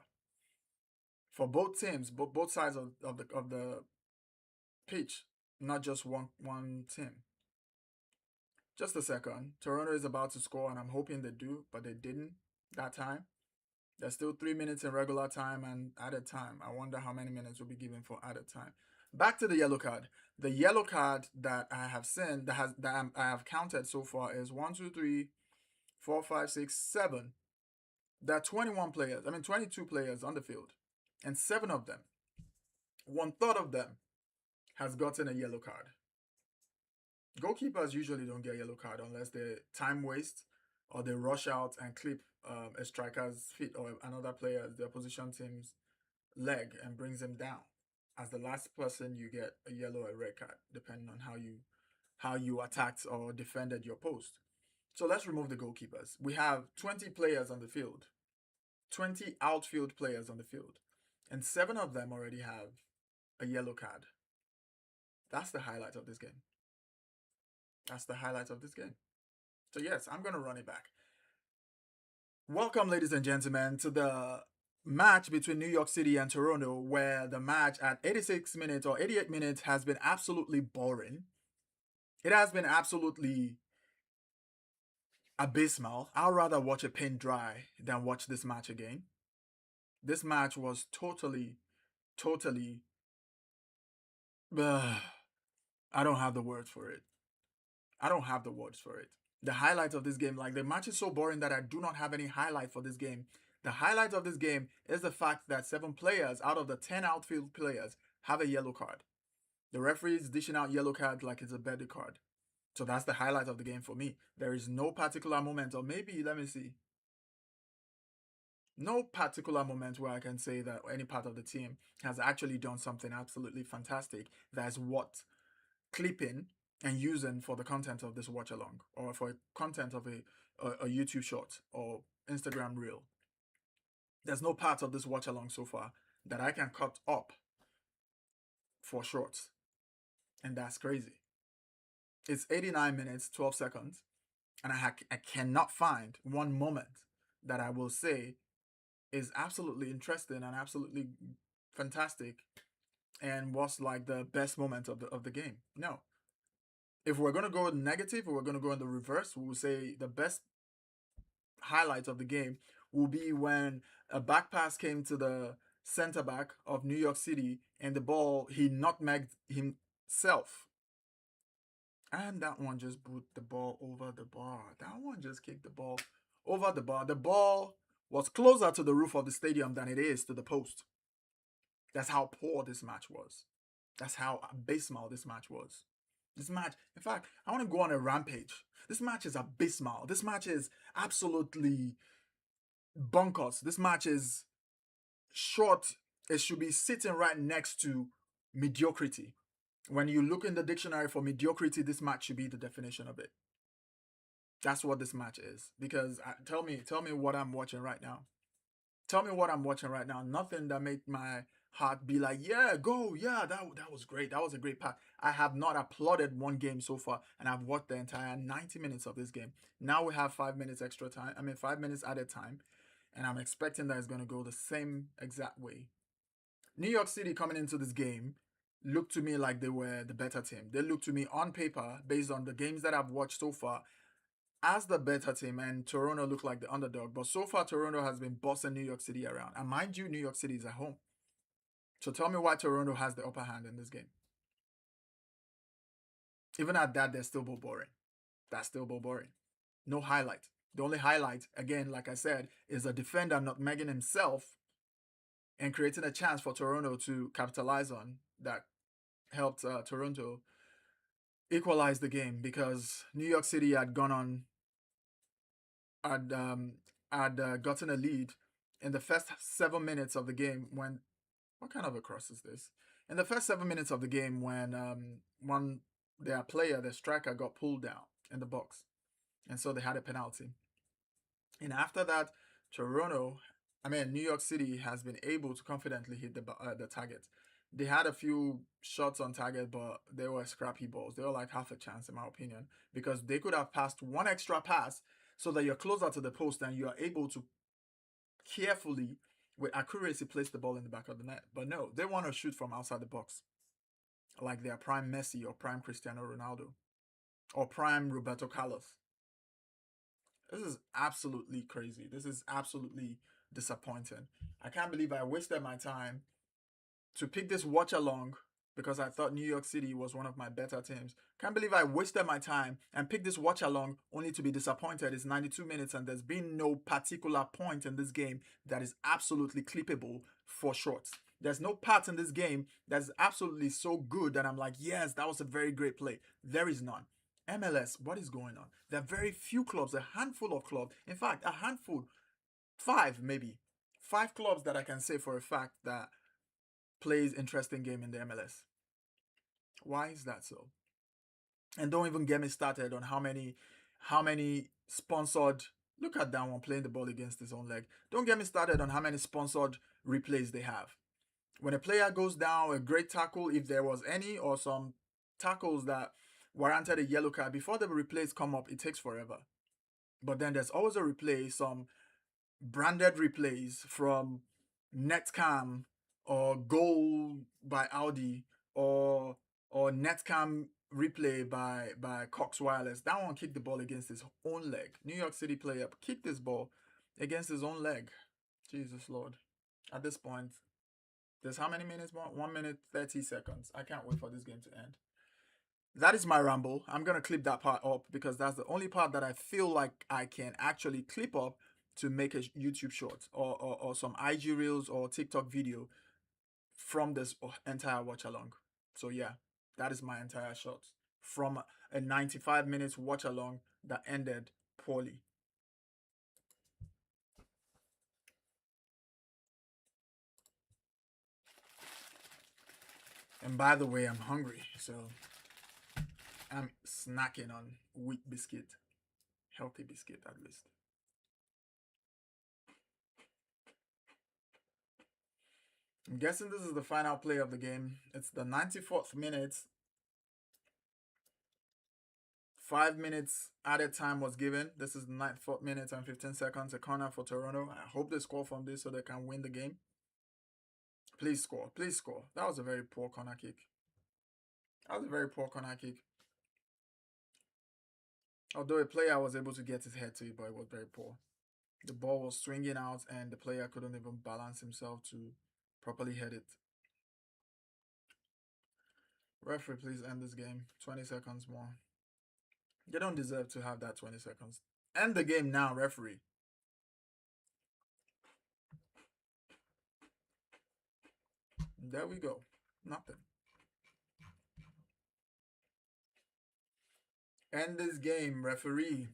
for both teams, both sides of the pitch, not just one team. Just a second. Toronto is about to score, and I'm hoping they do, but they didn't that time. There's still 3 minutes in regular time and added time. I wonder how many minutes will be given for added time. Back to the yellow card. The yellow card that I have seen I have counted so far is 1, 2, 3, 4, 5, 6, 7. There are 21 players. I mean 22 players on the field, and 7 of them, one third of them, has gotten a yellow card. Goalkeepers usually don't get a yellow card unless they time waste or they rush out and clip a striker's feet or another player, the opposition team's leg, and brings him down. As the last person, you get a yellow or a red card, depending on how you attacked or defended your post. So let's remove the goalkeepers. We have 20 players on the field, 20 outfield players on the field, and 7 of them already have a yellow card. That's the highlight of this game. That's the highlight of this game. So yes, I'm gonna run it back. Welcome, ladies and gentlemen, to the match between New York City and Toronto, where the match at 86 minutes or 88 minutes has been absolutely boring. It has been absolutely abysmal. I'd rather watch it paint dry than watch this match again. This match was totally. I don't have the words for it. I don't have the words for it. The highlight of this game, like the match is so boring that I do not have any highlight for this game. The highlight of this game is the fact that 7 players out of the 10 outfield players have a yellow card. The referee is dishing out yellow cards like it's a birthday card. So that's the highlight of the game for me. There is no particular moment, or maybe, let me see, no particular moment where I can say that any part of the team has actually done something absolutely fantastic that's what clipping and using for the content of this watch along or for content of a YouTube short or Instagram reel. There's no part of this watch along so far that I can cut up for shorts, and that's crazy. It's 89 minutes 12 seconds, and I cannot find one moment that I will say is absolutely interesting and absolutely fantastic and was like the best moment of the game. No. If we're gonna go negative or we're gonna go in the reverse, we will say the best highlight of the game will be when a back pass came to the center back of New York City and the ball he nutmegged himself. And that one just put the ball over the bar. That one just kicked the ball over the bar. The ball was closer to the roof of the stadium than it is to the post. That's how poor this match was. That's how abysmal this match was. This match, in fact, I want to go on a rampage. This match is abysmal. This match is absolutely bonkers. This match is short. It should be sitting right next to mediocrity. When you look in the dictionary for mediocrity, this match should be the definition of it. That's what this match is. Because tell me what I'm watching right now. Tell me what I'm watching right now. Nothing that made my heart be like, yeah, go, yeah, that was great. That was a great part. I have not applauded one game so far, and I've watched the entire 90 minutes of this game. Now we have 5 minutes extra time. I mean, 5 minutes added time, and I'm expecting that it's going to go the same exact way. New York City coming into this game looked to me like they were the better team. They looked to me on paper, based on the games that I've watched so far, as the better team, and Toronto looked like the underdog. But so far, Toronto has been bossing New York City around. And mind you, New York City is at home. So tell me why Toronto has the upper hand in this game. Even at that, they're still boring. That's still boring. No highlight. The only highlight, again, like I said, is a defender not megging himself and creating a chance for Toronto to capitalize on that helped Toronto equalize the game because New York City had gone on had gotten a lead in the first 7 minutes of the game when what kind of a cross is this? In the first 7 minutes of the game when one their player, the striker, got pulled down in the box, and so they had a penalty. And after that, Toronto, I mean New York City, has been able to confidently hit the target. They had a few shots on target, but they were scrappy balls. They were like half a chance, in my opinion, because they could have passed one extra pass so that you're closer to the post and you are able to carefully with accuracy place the ball in the back of the net. But no, they want to shoot from outside the box, like their prime Messi or prime Cristiano Ronaldo or prime Roberto Carlos. This is absolutely crazy. This is absolutely disappointing. I can't believe I wasted my time to pick this watch along because I thought New York City was one of my better teams. Can't believe I wasted my time and picked this watch along only to be disappointed. It's 92 minutes and there's been no particular point in this game that is absolutely clippable for shorts. There's no part in this game that's absolutely so good that I'm like, yes, that was a very great play. There is none. MLS, what is going on? There are very few clubs, a handful of clubs. In fact, a handful, five maybe. Five clubs that I can say for a fact that plays interesting game in the MLS. Why is that so? And don't even get me started on how many sponsored, look at that one playing the ball against his own leg. Don't get me started on how many sponsored replays they have. When a player goes down, a great tackle, if there was any, or some tackles that warranted a yellow card, before the replays come up, it takes forever. But then there's always a replay, some branded replays from Netcam or Goal by Audi or Netcam replay by Cox Wireless. That one kicked the ball against his own leg. New York City player kicked this ball against his own leg. Jesus Lord. At this point, there's how many minutes more? 1 minute, 30 seconds. I can't wait for this game to end. That is my ramble. I'm going to clip that part up because that's the only part that I feel like I can actually clip up to make a YouTube short or some IG Reels or TikTok video from this entire watch along. So yeah, that is my entire shot from a 95 minutes watch along that ended poorly. And by the way, I'm hungry, so I'm snacking on wheat biscuit, healthy biscuit at least. I'm guessing this is the final play of the game. It's the 94th minute. 5 minutes added time was given. This is the 94th minute and 15 seconds. A corner for Toronto. I hope they score from this so they can win the game. Please score. Please score. That was a very poor corner kick. That was a very poor corner kick. Although a player was able to get his head to it, but it was very poor. The ball was swinging out and the player couldn't even balance himself to properly head it. Referee, please end this game. 20 seconds more. They don't deserve to have that 20 seconds. End the game now, referee. There we go. Nothing. End this game, referee.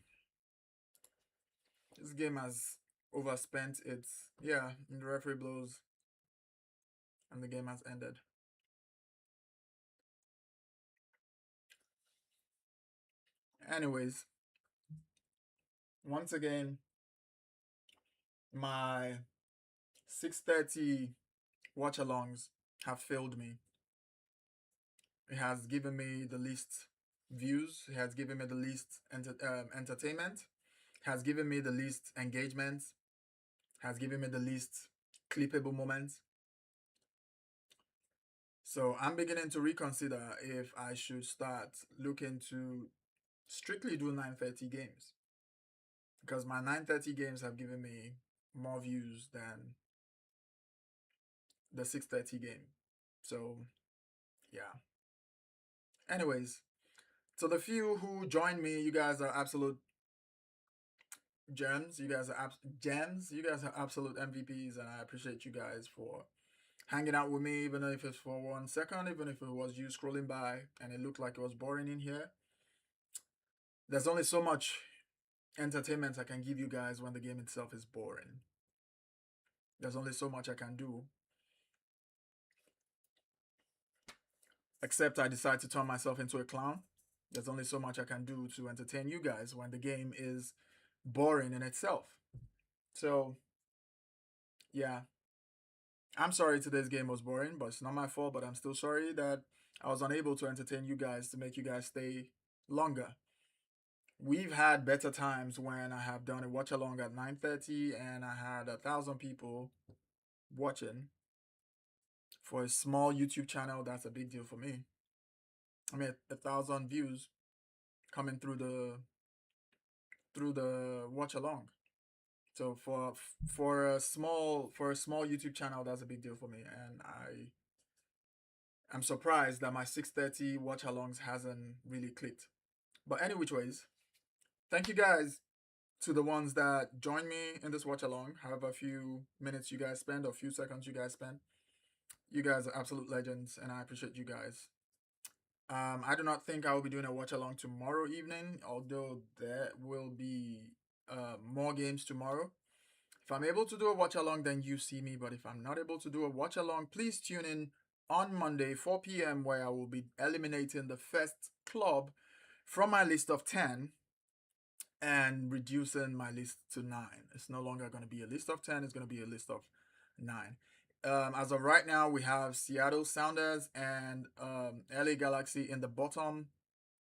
This game has overspent its, yeah, the referee blows and the game has ended. Anyways, once again, my 6:30 watch alongs have failed me. It has given me the least views, it has given me the least entertainment, it has given me the least engagement, it has given me the least clippable moments. So I'm beginning to reconsider if I should start looking to strictly do 9:30 games because my 9:30 games have given me more views than the 6:30 game. So yeah. Anyways, so the few who joined me, you guys are absolute gems. You guys are gems. You guys are absolute MVPs, and I appreciate you guys for hanging out with me, even if it's for 1 second, even if it was you scrolling by and it looked like it was boring in here. There's only so much entertainment I can give you guys when the game itself is boring. There's only so much I can do. Except I decide to turn myself into a clown. There's only so much I can do to entertain you guys when the game is boring in itself. So, yeah. I'm sorry today's game was boring, but it's not my fault, but I'm still sorry that I was unable to entertain you guys to make you guys stay longer. We've had better times when I have done a watch along at 9:30 and I had 1,000 people watching. For a small YouTube channel, that's a big deal for me. I mean, 1,000 views coming through the watch along. So for a small YouTube channel, that's a big deal for me, and I'm surprised that my 6:30 watch alongs hasn't really clicked. But any which ways, thank you guys to the ones that joined me in this watch along. However few minutes you guys spend or few seconds you guys spend, you guys are absolute legends, and I appreciate you guys. I do not think I will be doing a watch along tomorrow evening, although there will be more games tomorrow. If I'm able to do a watch along, then you see me. But if I'm not able to do a watch along, please tune in on Monday, 4 p.m., where I will be eliminating the first club from my list of 10 and reducing my list to 9. It's no longer going to be a list of 10, it's going to be a list of 9. As of right now, we have Seattle Sounders and LA Galaxy in the bottom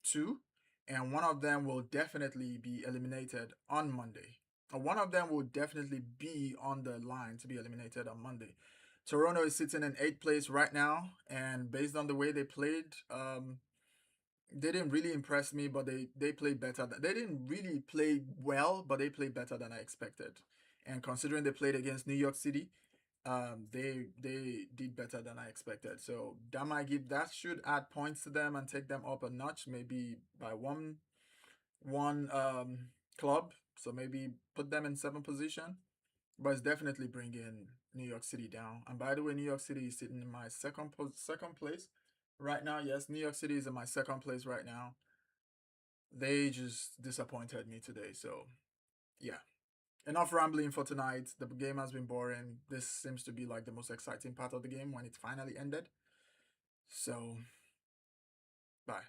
two, and one of them will definitely be eliminated on Monday. One of them will definitely be on the line to be eliminated on Monday. Toronto is sitting in 8th place right now, and based on the way they played, they didn't really impress me, but they played better. They didn't really play well, but they played better than I expected. And considering they played against New York City, they did better than I expected. So that should add points to them and take them up a notch, maybe by one club. So maybe put them in 7th position. But it's definitely bringing New York City down. And by the way, New York City is sitting in my second place right now. Yes, New York City is in my second place right now. They just disappointed me today. So yeah. Enough rambling for tonight. The game has been boring. This seems to be like the most exciting part of the game when it finally ended. So, bye.